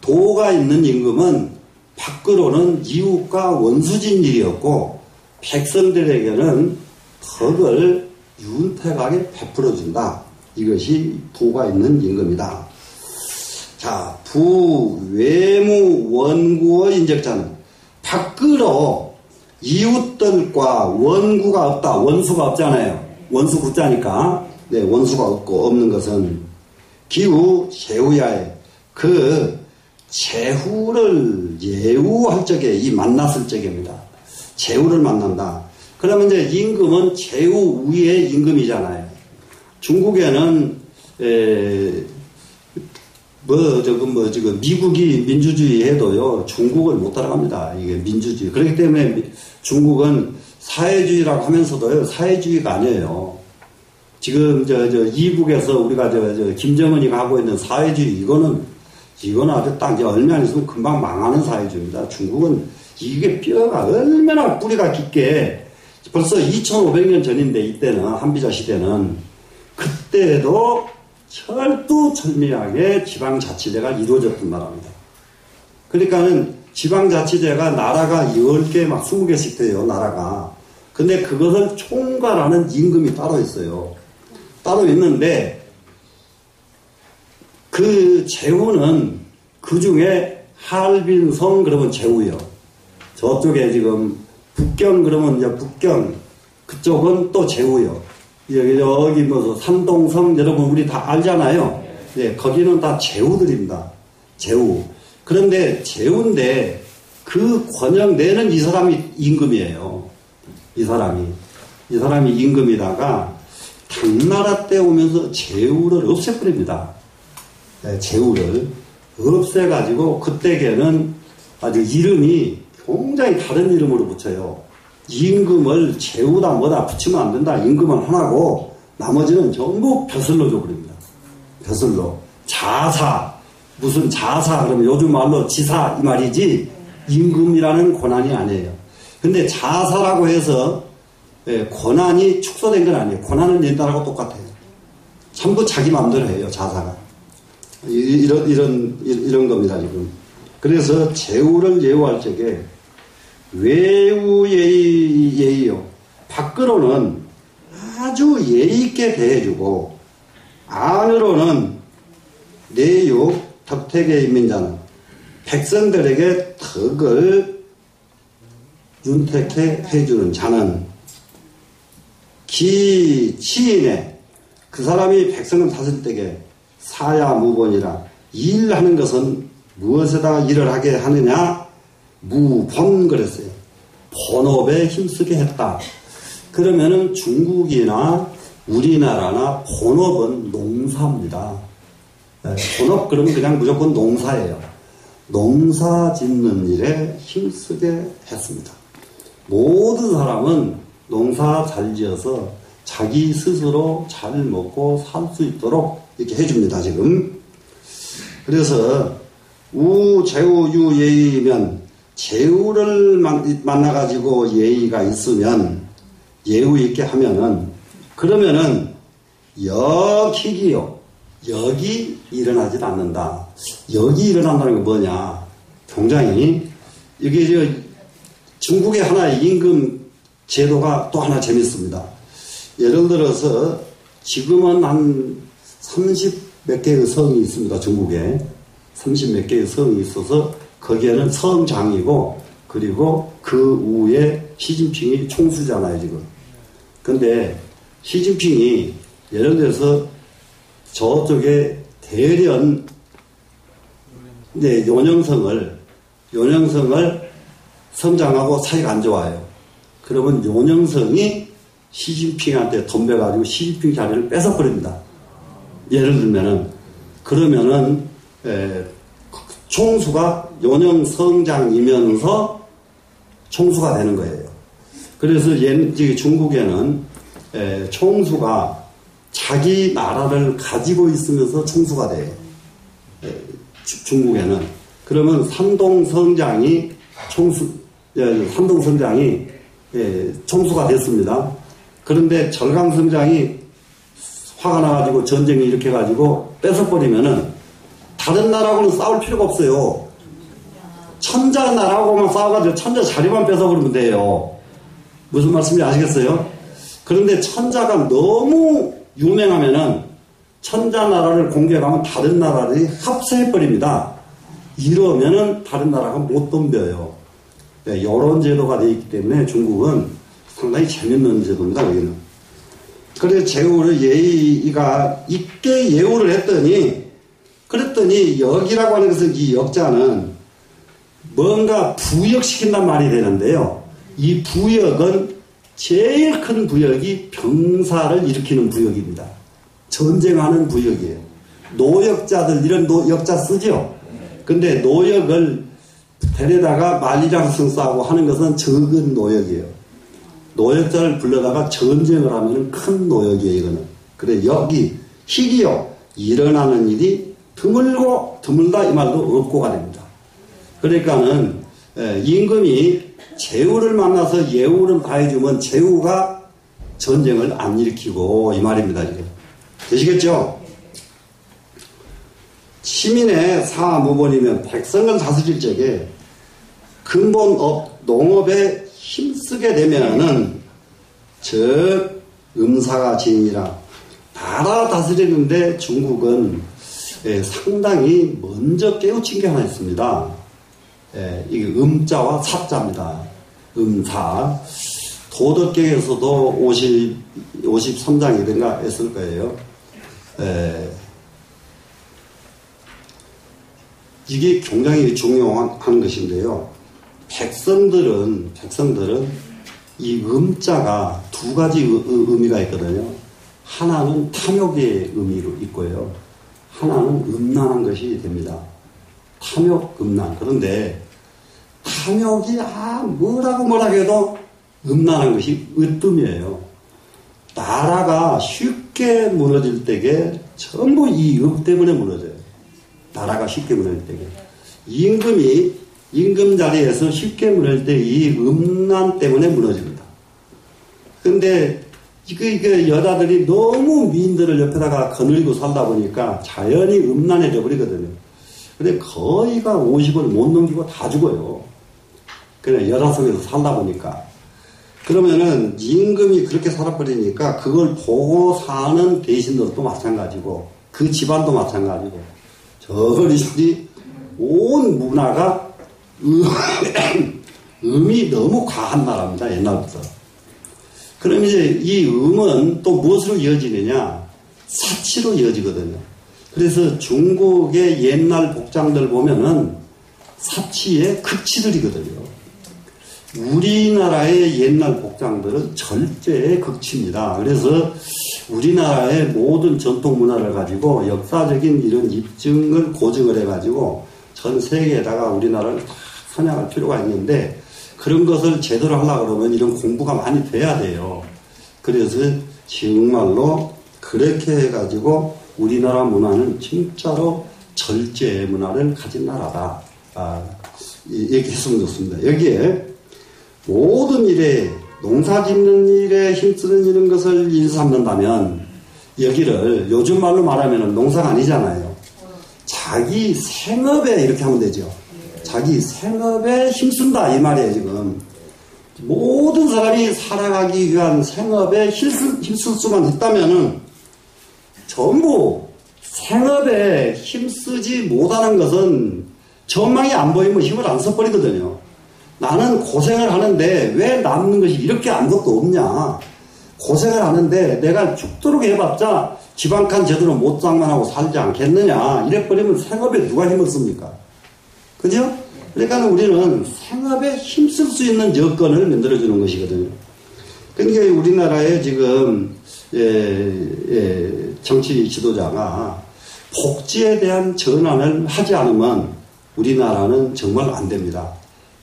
도가 있는 임금은 밖으로는 이웃과 원수진 일이었고 백성들에게는 덕을 윤택하게 베풀어준다. 이것이 도가 있는 임금이다. 자, 부외무 원구의 인적자는 밖으로 이웃들과 원구가 없다. 원수가 없잖아요. 원수 구자니까. 네, 원수가 없고 없는 것은 기후 제후야에 그 제후를 예우할 적에 이 만났을 적입니다. 제후를 만난다. 그러면 이제 임금은 제후 위의 임금이잖아요. 중국에는 지금 미국이 민주주의 해도요, 중국을 못 따라갑니다. 이게 민주주의. 그렇기 때문에 중국은 사회주의라고 하면서도요, 사회주의가 아니에요. 지금 이북에서 우리가 김정은이가 하고 있는 사회주의, 이거는 아주 딱 얼마 안 있으면 금방 망하는 사회주의입니다. 중국은 이게 뼈가 얼마나 뿌리가 깊게 벌써 2500년 전인데 이때는 한비자 시대는 그때도 철두철미하게 지방자치제가 이루어졌던 나라입니다. 그러니까는 지방자치제가 나라가 10개 막 20개씩 돼요, 나라가. 근데 그것을 총괄하는 임금이 따로 있어요. 따로 있는데 그 제후는 그 중에 할빈성 그러면 제후요. 저쪽에 지금 북경 그러면 이제 북경 그쪽은 또 제후요. 여기 뭐 산동성 여러분 우리 다 알잖아요. 네, 거기는 다 제후들입니다. 제후. 그런데 제후인데 그 권역 내는 이 사람이 임금이에요. 이 사람이 임금이다가 당나라 때 오면서 제후를 없애버립니다. 네, 제후를 없애가지고 그때에는 아주 이름이 굉장히 다른 이름으로 붙여요. 임금을 제후다 뭐다 붙이면 안 된다. 임금은 하나고 나머지는 전부 벼슬로 줘버립니다. 벼슬로. 자사. 무슨 자사 그러면 요즘 말로 지사 이 말이지 임금이라는 권한이 아니에요. 근데 자사라고 해서 권한이 축소된 건 아니에요. 권한은 옛날하고 똑같아요. 전부 자기 마음대로 해요. 자사가. 이런 겁니다 지금. 그래서 제후를 예우할 적에 외우 예의요. 밖으로는 아주 예의 있게 대해주고 안으로는 내유 덕택의 인민자는 백성들에게 덕을 윤택해 해주는 자는 기치인에 그 사람이 백성을 다스릴 때에 사야무본이라 일하는 것은 무엇에다 일을 하게 하느냐? 무본 그랬어요. 본업에 힘쓰게 했다. 그러면은 중국이나 우리나라나 본업은 농사입니다. 본업 그러면 그냥 무조건 농사예요. 농사 짓는 일에 힘쓰게 했습니다. 모든 사람은 농사 잘 지어서 자기 스스로 잘 먹고 살 수 있도록 이렇게 해줍니다, 지금. 그래서 제후 유 예의면 제후를 만나가지고 예의가 있으면 예우 있게 하면은 그러면은 역희기요. 역이 일어나지 않는다. 역이 일어난다는 게 뭐냐? 굉장히 이게 중국의 하나의 임금 제도가 또 하나 재밌습니다. 예를 들어서 지금은 한 30 몇 개의 성이 있습니다. 중국에 30 몇 개의 성이 있어서 거기에는 성장이고 그리고 그 위에 시진핑이 총수잖아요 지금. 근데 시진핑이 예를 들어서 저쪽에 대련 요녕성을 성장하고 사이가 안 좋아요. 그러면 요녕성이 시진핑한테 덤벼가지고 시진핑 자리를 뺏어버립니다. 예를 들면은 그러면은 총수가 요녕성장이면서 총수가 되는 거예요. 그래서 중국에는 총수가 자기 나라를 가지고 있으면서 총수가 돼요. 중국에는. 그러면 산동성장이 총수가 됐습니다. 그런데 절강성장이 화가 나가지고 전쟁이 일으켜가지고 뺏어버리면은 다른 나라하고는 싸울 필요가 없어요. 천자 나라하고만 싸워가지고 천자 자리만 뺏어버리면 돼요. 무슨 말씀인지 아시겠어요? 그런데 천자가 너무 유명하면은 천자 나라를 공격하면 다른 나라들이 합세해버립니다. 이러면은 다른 나라가 못 덤벼요. 네, 이런 제도가 되어 있기 때문에 중국은 상당히 재밌는 제도입니다. 여기는. 그래서 제후를 예의가 있게 예우를 했더니, 그랬더니 여기라고 하는 것은 이 역자는 뭔가 부역시킨단 말이 되는데요. 이 부역은 제일 큰 부역이 병사를 일으키는 부역입니다. 전쟁하는 부역이에요. 노역자들 이런 역자 쓰죠. 근데 노역을 데려다가 만리장성 싸고 하는 것은 적은 노역이에요. 노역자를 불러다가 전쟁을 하면 큰 노역이에요. 이거는. 그래 여기 희기요 일어나는 일이 드물고 드물다 이 말도 없고가 됩니다. 그러니까는 임금이 제후를 만나서 예우를 다해주면 제후가 전쟁을 안 일으키고 이 말입니다. 이게. 되시겠죠? 시민의 사무본이면 백성을 다스릴 적에 근본업 농업에 힘쓰게 되면은 즉 음사가 지니라. 나라 다스리는데 중국은 상당히 먼저 깨우친 게 하나 있습니다. 이게 음자와 사자입니다. 음사. 도덕경에서도 53장이든가 했을 거예요. 이게 굉장히 중요한 것인데요. 백성들은 이 음자가 두 가지 의미가 있거든요. 하나는 탐욕의 의미로 있고요. 하나는 음란한 것이 됩니다. 탐욕, 음란. 그런데 탐욕이 뭐라고 해도 음란한 것이 으뜸이에요. 나라가 쉽게 무너질 때에 전부 이 읍 때문에 무너져요. 나라가 쉽게 무너질 때에. 임금 자리에서 쉽게 무너질 때 이 음란 때문에 무너집니다. 근데 이게 여자들이 너무 미인들을 옆에다가 거느리고 살다 보니까 자연히 음란해져 버리거든요. 근데 거의가 50을 못 넘기고 다 죽어요. 그냥 여자 속에서 살다 보니까. 그러면은 임금이 그렇게 살아버리니까 그걸 보고 사는 대신들도 마찬가지고 그 집안도 마찬가지고 저리저리 온 문화가 음이 너무 과한 나라입니다. 옛날부터. 그럼 이제 이 음은 또 무엇으로 이어지느냐? 사치로 이어지거든요. 그래서 중국의 옛날 복장들 보면은 사치의 극치들이거든요. 우리나라의 옛날 복장들은 절제의 극치입니다. 그래서 우리나라의 모든 전통 문화를 가지고 역사적인 이런 입증을 고증을 해가지고 전 세계에다가 우리나라를 다 선양할 필요가 있는데 그런 것을 제대로 하려고 그러면 이런 공부가 많이 돼야 돼요. 그래서 정말로 그렇게 해가지고 우리나라 문화는 진짜로 절제의 문화를 가진 나라다. 이렇게 했으면 좋습니다. 여기에 모든 일에 농사 짓는 일에 힘쓰는 이런 것을 일삼는다면 여기를 요즘 말로 말하면 농사가 아니잖아요. 자기 생업에 이렇게 하면 되죠. 자기 생업에 힘쓴다 이 말이에요. 지금 모든 사람이 살아가기 위한 생업에 힘쓸 수만 있다면은 전부 생업에 힘쓰지 못하는 것은 전망이 안 보이면 힘을 안 써버리거든요. 나는 고생을 하는데 왜 남는 것이 이렇게 아무것도 없냐. 고생을 하는데 내가 죽도록 해봤자 집 한 칸 제대로 못 장만하고 살지 않겠느냐. 이래버리면 생업에 누가 힘을 씁니까? 그죠? 그러니까 우리는 생업에 힘쓸 수 있는 여건을 만들어주는 것이거든요. 그러니까 우리나라의 지금 정치 지도자가 복지에 대한 전환을 하지 않으면 우리나라는 정말 안 됩니다.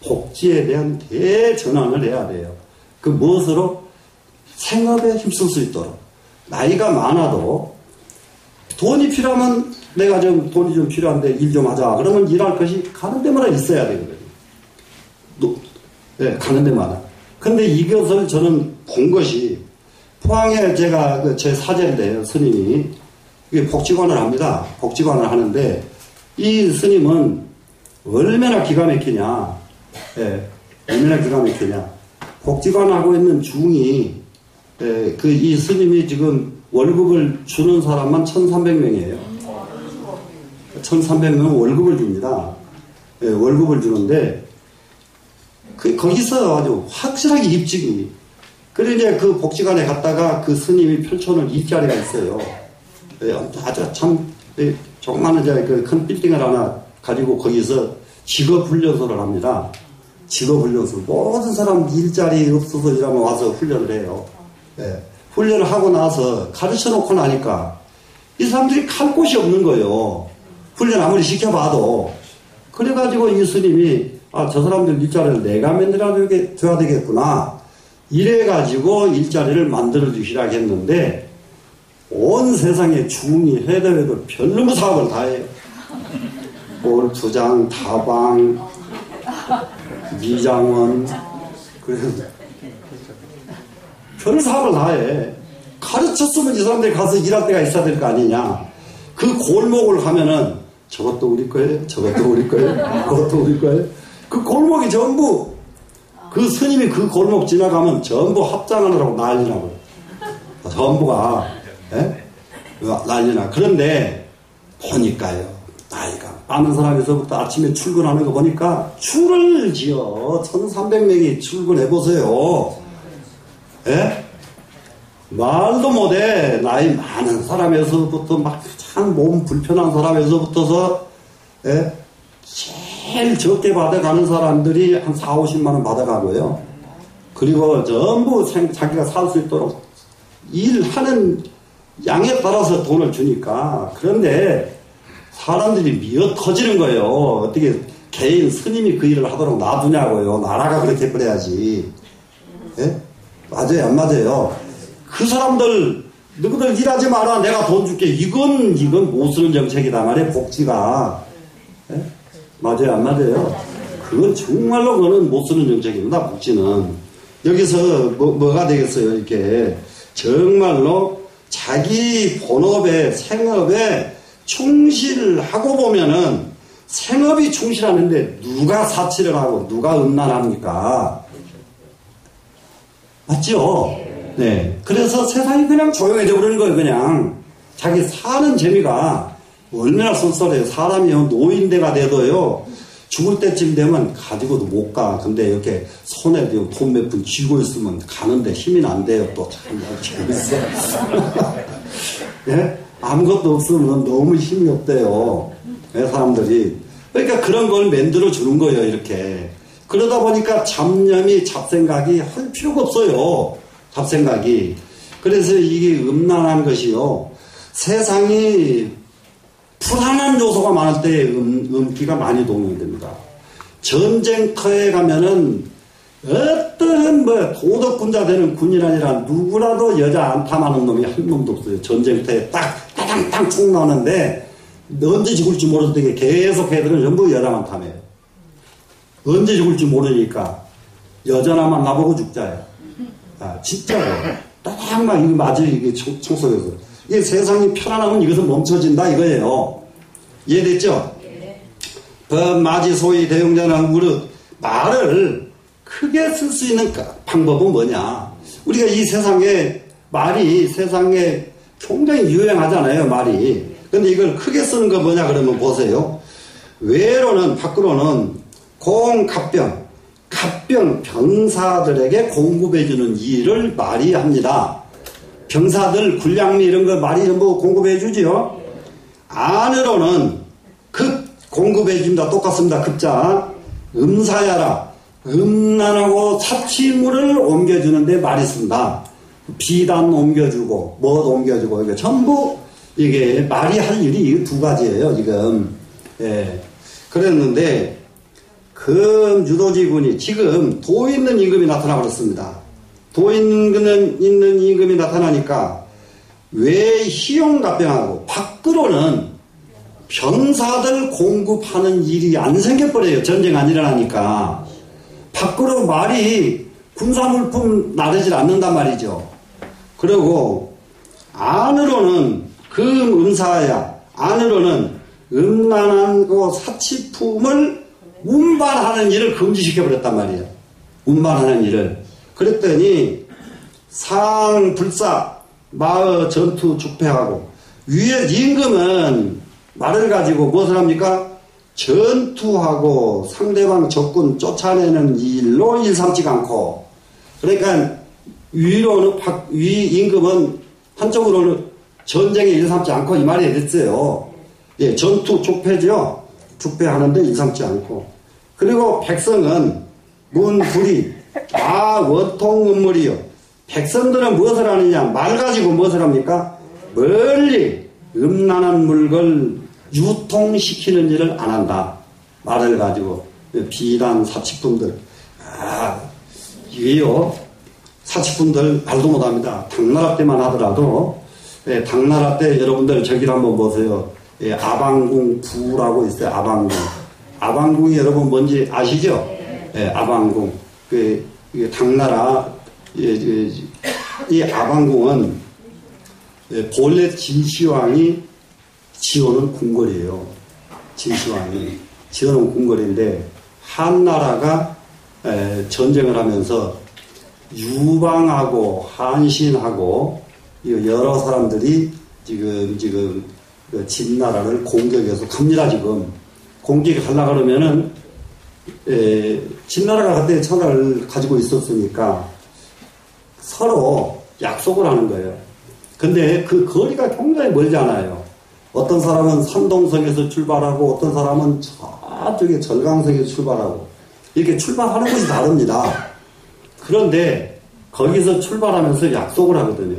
복지에 대한 대전환을 해야 돼요. 그 무엇으로? 생업에 힘쓸 수 있도록. 나이가 많아도 돈이 필요하면 내가 좀 돈이 좀 필요한데 일 좀 하자. 그러면 일할 것이 가는 데마다 있어야 되거든요. 네, 가는 데마다. 근데 이것을 저는 본 것이 포항에 제가 제 사제인데요. 스님이 복지관을 합니다. 복지관을 하는데 이 스님은 얼마나 기가 막히냐. 예, 얼마나 기가 막히냐. 복지관 하고 있는 중이, 예, 이 스님이 지금 월급을 주는 사람만 1,300명이에요. 1,300명 월급을 줍니다. 예, 월급을 주는데, 거기서 아주 확실하게 입증이. 그래, 이제 그 복지관에 갔다가 그 스님이 펼쳐놓은 일자리가 있어요. 예, 아주 참, 예, 조그마한 그 큰 빌딩을 하나 가지고 거기서 직업훈련소를 합니다. 직업훈련소. 모든 사람 일자리 없어서 이러면 와서 훈련을 해요. 예, 훈련을 하고 나서 가르쳐 놓고 나니까 이 사람들이 갈 곳이 없는 거예요. 훈련 아무리 시켜봐도. 그래가지고 이 스님이, 아, 저 사람들 일자리를 내가 만들어줘야 되겠구나. 이래가지고 일자리를 만들어주시라 했는데, 온 세상에 중이 해도 별놈의 사업을 다 해요. 골프장, 다방, 미장원, 그래서 별 사업을 다 해. 가르쳤으면 이 사람들이 가서 일할 때가 있어야 될 거 아니냐. 그 골목을 가면은 저것도 우리 거예요, 저것도 우리 거예요, 그것도 우리 거예요. 그 골목이 전부, 그 스님이 그 골목 지나가면 전부 합장하느라고 난리나고. 전부가, 예? 난리나. 그런데 보니까요, 나이가 많은 사람에서부터 아침에 출근하는 거 보니까 줄을 지어 1,300명이 출근해보세요. 예? 말도 못해. 나이 많은 사람에서부터 막 참 몸 불편한 사람에서부터서, 예? 제일 적게 받아가는 사람들이 한 4, 50만 원 받아가고요. 그리고 전부 자기가 살 수 있도록 일하는 양에 따라서 돈을 주니까. 그런데 사람들이 미어 터지는 거예요. 어떻게 개인 스님이 그 일을 하도록 놔두냐고요. 나라가 그렇게 그래야지. 예? 맞아요, 안 맞아요? 그 사람들, 너희들 일하지 마라. 내가 돈 줄게. 이건 못 쓰는 정책이다 말이에요, 복지가. 예? 맞아요, 안 맞아요? 그건 정말로 그거는 못 쓰는 정책입니다, 복지는. 여기서 뭐가 되겠어요, 이렇게. 정말로 자기 본업에, 생업에 충실하고 보면은 생업이 충실하는데 누가 사치를 하고 누가 음란합니까? 맞죠? 네. 그래서 세상이 그냥 조용해져 버리는 거예요, 그냥. 자기 사는 재미가 얼마나 쏠쏠해요. 사람이요, 노인대가 돼도요, 죽을 때쯤 되면 가지고도 못 가. 근데 이렇게 손에 돈 몇 푼 쥐고 있으면 가는데 힘이 안 돼요. 또 참 재밌어. 예? 아무것도 없으면 너무 힘이 없대요. 예, 사람들이. 그러니까 그런 걸 만들어 주는 거예요, 이렇게. 그러다 보니까 잡념이, 잡생각이 할 필요가 없어요. 잡생각이. 그래서 이게 음란한 것이요. 세상이 불안한 요소가 많을 때 음기가 많이 동용됩니다. 전쟁터에 가면은 어떤 도덕군자 되는 군인아니라 누구라도 여자 안 탐하는 놈이 한 놈도 없어요. 전쟁터에 따당땅 총 나오는데 언제 죽을지 모르는데 계속 애들은 전부 여자만 탐해요. 언제 죽을지 모르니까 여자나만 나보고 죽자요. 아, 진짜요. 따당막 이거 맞아요. 이게 총 속에서. 이게 세상이 편안하면 이것은 멈춰진다 이거예요. 이해됐죠? 범마지 소위 대용자는 무릇. 말을 크게 쓸 수 있는 방법은 뭐냐? 우리가 이 말이 세상에 굉장히 유행하잖아요, 말이. 근데 이걸 크게 쓰는 거 뭐냐 그러면 보세요. 외로는, 밖으로는 공갑병, 병사들에게 공급해주는 일을 말이 합니다. 병사들 군량미 이런 거 말이 전부 공급해주지요. 안으로는 공급해줍니다. 똑같습니다. 급자. 음사야라. 음란하고 사치물을 옮겨주는데 말이 씁니다. 비단 옮겨주고, 옮겨주고, 이게 전부, 이게 말이 할 일이 두 가지예요, 지금. 예. 그랬는데, 유도지군이 지금 도 있는 임금이 나타나버렸습니다. 도 있는 임금이 나타나니까, 왜 희용갑병하고, 밖으로는 병사들 공급하는 일이 안 생겨버려요. 전쟁 안 일어나니까. 밖으로 말이 군사물품 나르질 않는단 말이죠. 그리고 안으로는 음사야. 안으로는 음란한 그 사치품을 운반하는 일을 금지시켜버렸단 말이에요. 운반하는 일을. 그랬더니 상불사 마의 전투 축패하고 위에 임금은 말을 가지고 무엇을 합니까? 전투하고 상대방 적군 쫓아내는 일로 일삼지가 않고, 그러니까 위 임금은 한쪽으로는 전쟁에 일삼지 않고 이 말이 됐어요. 예, 전투 축패죠. 축패하는데 일삼지 않고. 그리고 백성은 문불이 원통음물이요. 백성들은 무엇을 하느냐? 말 가지고 무엇을 합니까? 멀리 음란한 물건을 유통시키는 일을 안 한다. 말을 가지고 비단 사치품들. 이게요. 사치품들 말도 못합니다. 당나라 때만 하더라도, 예, 당나라 때 여러분들 저기를 한번 보세요. 예, 아방궁 부라고 있어요. 아방궁. 아방궁이 여러분 뭔지 아시죠? 예, 아방궁. 이게 당나라, 이 아방궁은, 예, 본래 진시황이 지어놓은 궁궐이에요. 진시황이 지어놓은 궁궐인데, 한나라가 전쟁을 하면서 유방하고 한신하고 여러 사람들이 지금 진나라를 공격해서 갑니다. 지금 공격하려고 그러면은 진나라가 그때 천하를 가지고 있었으니까 서로 약속을 하는 거예요. 근데 그 거리가 굉장히 멀잖아요. 어떤 사람은 산동성에서 출발하고 어떤 사람은 저쪽에 절강성에서 출발하고 이렇게 출발하는 곳이 다릅니다. 그런데 거기서 출발하면서 약속을 하거든요.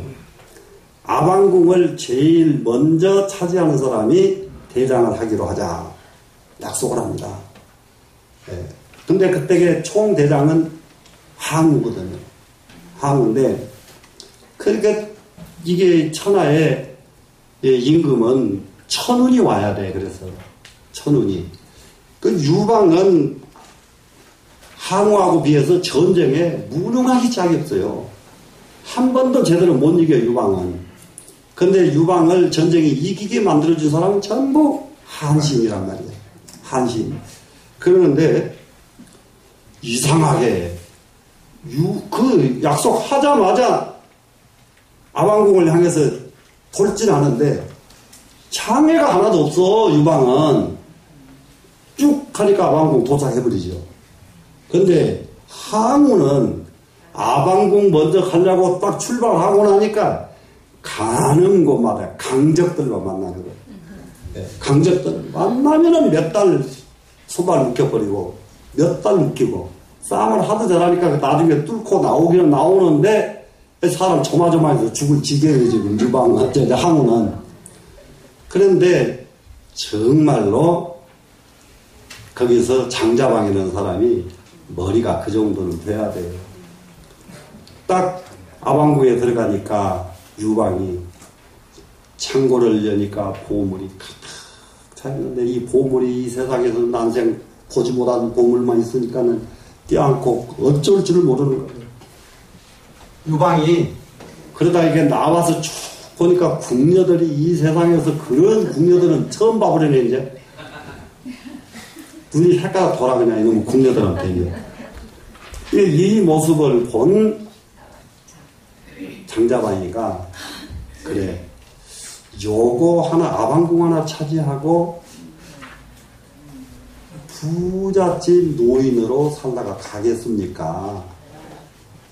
아방궁을 제일 먼저 차지하는 사람이 대장을 하기로 하자. 약속을 합니다. 예. 근데 그때 총대장은 항우거든요. 항우인데, 그러니까 이게 천하의 임금은 천운이 와야 돼. 그래서 천운이. 그 유방은 항우하고 비해서 전쟁에 무능하기 짝이 없어요. 한 번도 제대로 못 이겨요, 유방은. 근데 유방을 전쟁에 이기게 만들어준 사람은 전부 한신이란 말이에요. 한신. 그러는데, 이상하게, 그 약속하자마자 아방궁을 향해서 돌진하는데, 장애가 하나도 없어, 유방은. 쭉 하니까 아방궁 도착해버리죠. 근데 항우는 아방궁 먼저 가려고 딱 출발하고 나니까 가는 곳마다 강적들만 만나는 거예요. 네, 강적들 만나면은 몇 달 소발 묶여버리고 몇 달 묶이고 싸움을 하도 잘하니까 나중에 뚫고 나오기는 나오는데 사람 조마조마해서 죽을 지경이에요 지금 항우는. 그런데 정말로 거기서 장자방에 있는 사람이 머리가 그 정도는 돼야 돼요. 딱 아방궁에 들어가니까 유방이 창고를 여니까 보물이 가득 차있는데 이 보물이 이 세상에서 난생 보지 못한 보물만 있으니까는 떼안고 어쩔 줄 모르는 거예요. 유방이 그러다 이게 나와서 쭉 보니까 궁녀들이 이 세상에서 그런 궁녀들은 처음 봐버리네 이제. 눈이 헷갈려 돌아 그냥 이놈 궁녀들한테. 이 모습을 본 장자방이가 그래 요거 하나 아방궁 하나 차지하고 부잣집 노인으로 살다가 가겠습니까?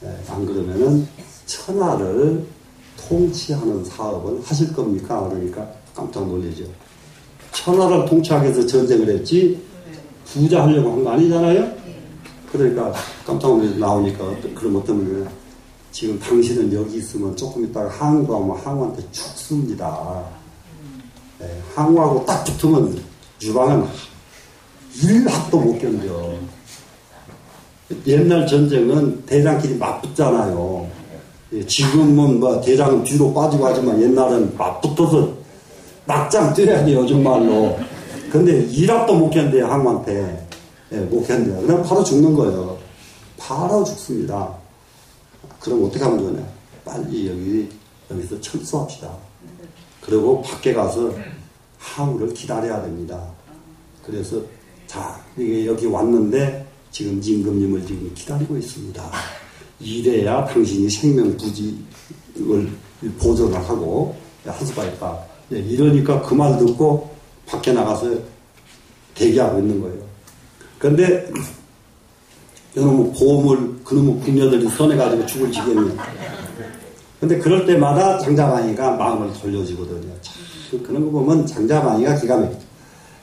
네, 안 그러면은 천하를 통치하는 사업을 하실 겁니까? 그러니까 깜짝 놀라죠. 천하를 통치하기 위해서 전쟁을 했지 부자 하려고 한 거 아니잖아요? 그러니까 깜짝 놀라서 나오니까 그럼 어떤 거예요? 지금 당신은 여기 있으면 조금 있다가 항우가 오면 항우한테 죽습니다. 네, 항우하고 딱 붙으면 유방은 일학도 못 견뎌. 옛날 전쟁은 대장끼리 맞붙잖아요. 지금은 뭐 대장은 뒤로 빠지고 하지만 옛날은 맞붙어서 막장 뛰어야 돼요, 요즘 말로. 근데 일학도 못 견뎌요, 항우한테. 예, 못 견뎌요. 그냥 바로 죽는 거예요. 바로 죽습니다. 그럼 어떻게 하면 되냐? 빨리 여기서 철수합시다. 그리고 밖에 가서 항우를 기다려야 됩니다. 그래서 자, 이게 여기 왔는데 지금 임금님을 지금 기다리고 있습니다. 이래야 당신이 생명부지를 보존을 하고 할 수가 있다. 이러니까 그 말 듣고 밖에 나가서 대기하고 있는 거예요. 그런데 그놈의 고음을 그놈의 궁녀들이 선해가지고 죽을 지경이에요. 근데 그럴 때마다 장자방이가 마음을 돌려주거든요. 참 그런 거 보면 장자방이가 기가 막히죠.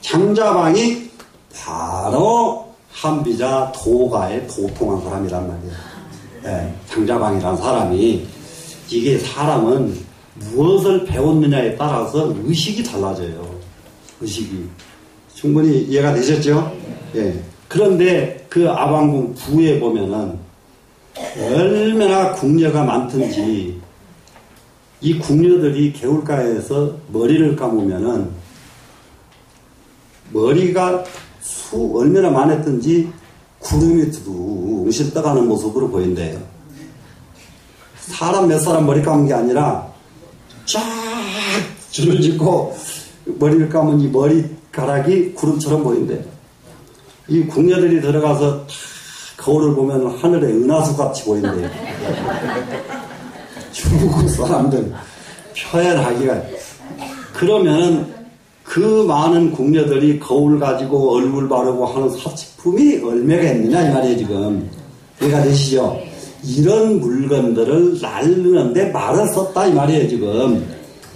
장자방이 바로 한비자 도가에 도통한 사람이란 말이에요. 네, 장자방이란 사람이 이게 사람은 무엇을 배웠느냐에 따라서 의식이 달라져요. 의식이. 충분히 이해가 되셨죠? 예. 그런데 그 아방궁 부에 보면은 얼마나 궁녀가 많든지 이 궁녀들이 개울가에서 머리를 감으면은 머리가 얼마나 많았든지 구름이 두둥실 떠가는 모습으로 보인대요. 사람 몇 사람 머리 감은 게 아니라 쫙 줄을 짓고 머리를 감은 이 머리카락이 구름처럼 보인대요. 이 궁녀들이 들어가서 다 거울을 보면 하늘에 은하수 같이 보인대요. 중국 사람들 표현하기가. 그러면 그 많은 궁녀들이 거울 가지고 얼굴 바르고 하는 사치품이 얼마가 있느냐 이 말이에요. 지금 이해가 되시죠? 이런 물건들을 날르는데 말을 썼다 이 말이에요. 지금.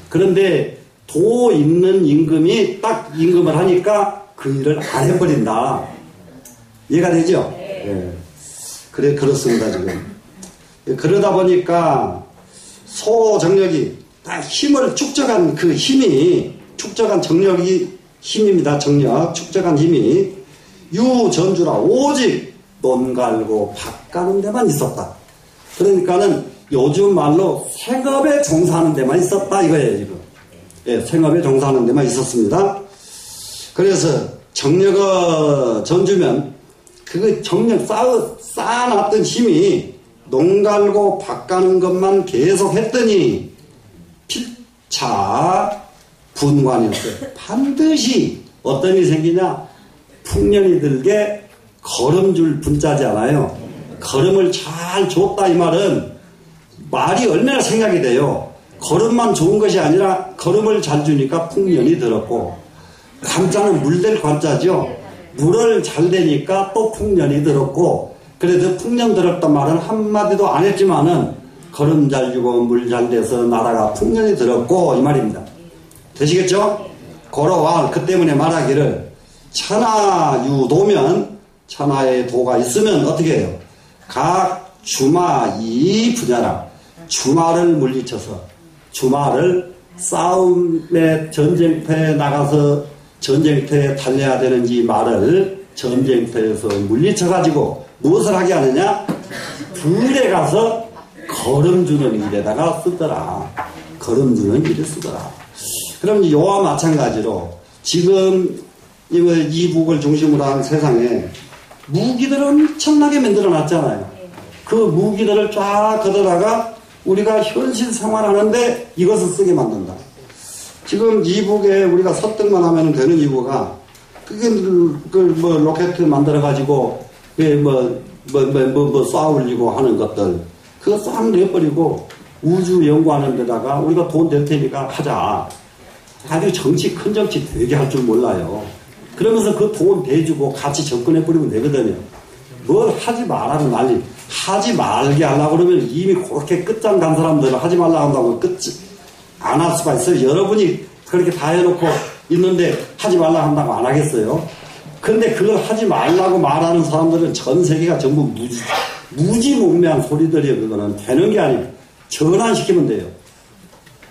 그런데 도 있는 임금이 딱 임금을 하니까 그 일을 안 해버린다. 이해가 되죠? 예. 그래 그렇습니다. 지금. 그러다 보니까 소정력이 다 힘을 축적한 그 힘이 축적한 정력이 힘입니다. 정력 축적한 힘이 유전주라 오직 논 갈고 밭 가는 데만 있었다. 그러니까는 요즘 말로 생업에 종사하는 데만 있었다 이거예요. 지금. 예, 생업에 종사하는 데만 있었습니다. 그래서 정력을 전주면 그 정력 쌓아놨던 힘이 농 갈고 밭 가는 것만 계속 했더니 필차 분관이었어요. 반드시 어떤 일이 생기냐? 풍년이 들게 걸음줄 분자지 않아요. 걸음을 잘 줬다 이 말은 말이 얼마나 생각이 돼요. 걸음만 좋은 것이 아니라 걸음을 잘 주니까 풍년이 들었고 관자는 물될 관자죠. 물을 잘 대니까 또 풍년이 들었고 그래도 풍년 들었단 말은 한마디도 안 했지만은 걸음 잘 주고 물 잘 돼서 나라가 풍년이 들었고 이 말입니다. 되시겠죠? 걸어와 그 때문에 말하기를 천하유도면 천하의 도가 있으면 어떻게 해요? 각 주마 이 분야라 주마를 물리쳐서 주마를 싸움에 전쟁터에 나가서 전쟁터에 달려야 되는지 말을 전쟁터에서 물리쳐가지고 무엇을 하게 하느냐? 들에 가서 걸음주는 일에다가 쓰더라. 걸음주는 일에 쓰더라. 그럼 이와 마찬가지로 지금 이북을 중심으로 한 세상에 무기들을 엄청나게 만들어 놨잖아요. 그 무기들을 쫙 걷어다가 우리가 현실 생활하는데 이것을 쓰게 만든다. 지금 이북에 우리가 설득만 하면 되는 이유가 그게 뭐 로켓 만들어 가지고 쏴올리고 하는 것들 그거 싹 내버리고 우주 연구하는 데다가 우리가 돈 낼 테니까 하자. 아주 정치 큰 정치 되게 할 줄 몰라요. 그러면서 그 돈 대주고 같이 접근해버리면 되거든요. 뭘 하지 말라고 난리. 하지 말게 하려고 그러면 이미 그렇게 끝장 간 사람들은 하지 말라고 한다고 안 할 수가 있어요. 여러분이 그렇게 다 해놓고 있는데 하지 말라고 한다고 안 하겠어요? 근데 그걸 하지 말라고 말하는 사람들은 전 세계가 전부 무지몽매한 소리들이에요. 그거는 되는 게 아니에요. 전환시키면 돼요.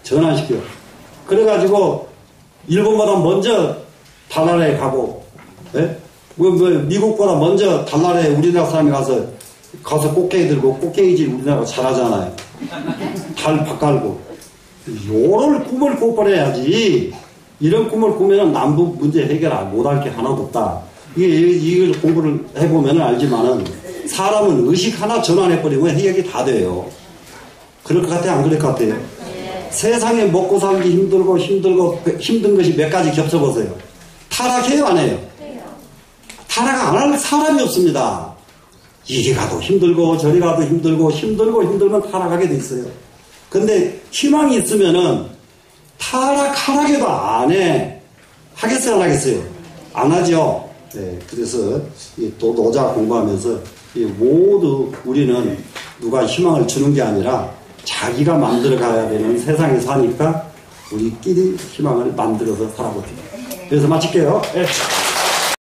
전환시켜. 그래가지고 일본보다 먼저 달나라에 가고, 예? 미국보다 먼저 달나라에 우리나라 사람이 가서 꽃게기 들고 꽃게기질 우리나라가 잘하잖아요. 달 바깔고. 요럴 꿈을 꿔버려야지. 이런 꿈을 꾸면은 남북 문제 해결 못할 게 하나도 없다. 이걸 공부를 해보면 알지만은 사람은 의식 하나 전환해버리면 해결이 다 돼요. 그럴 것 같아요? 안 그럴 것 같아요? 세상에 먹고 살기 힘든 것이 몇 가지 겹쳐보세요. 타락해요, 안 해요? 타락 안 할 사람이 없습니다. 이리 가도 힘들고 저리 가도 힘들면 타락하게 돼 있어요. 근데 희망이 있으면은 타락하라게도 안 해. 하겠어요, 안 하겠어요? 안 하죠. 네, 그래서 또 노자 공부하면서 모두 우리는 누가 희망을 주는 게 아니라 자기가 만들어 가야 되는 세상에 사니까 우리끼리 희망을 만들어서 살아보자. 그래서 마칠게요. 네.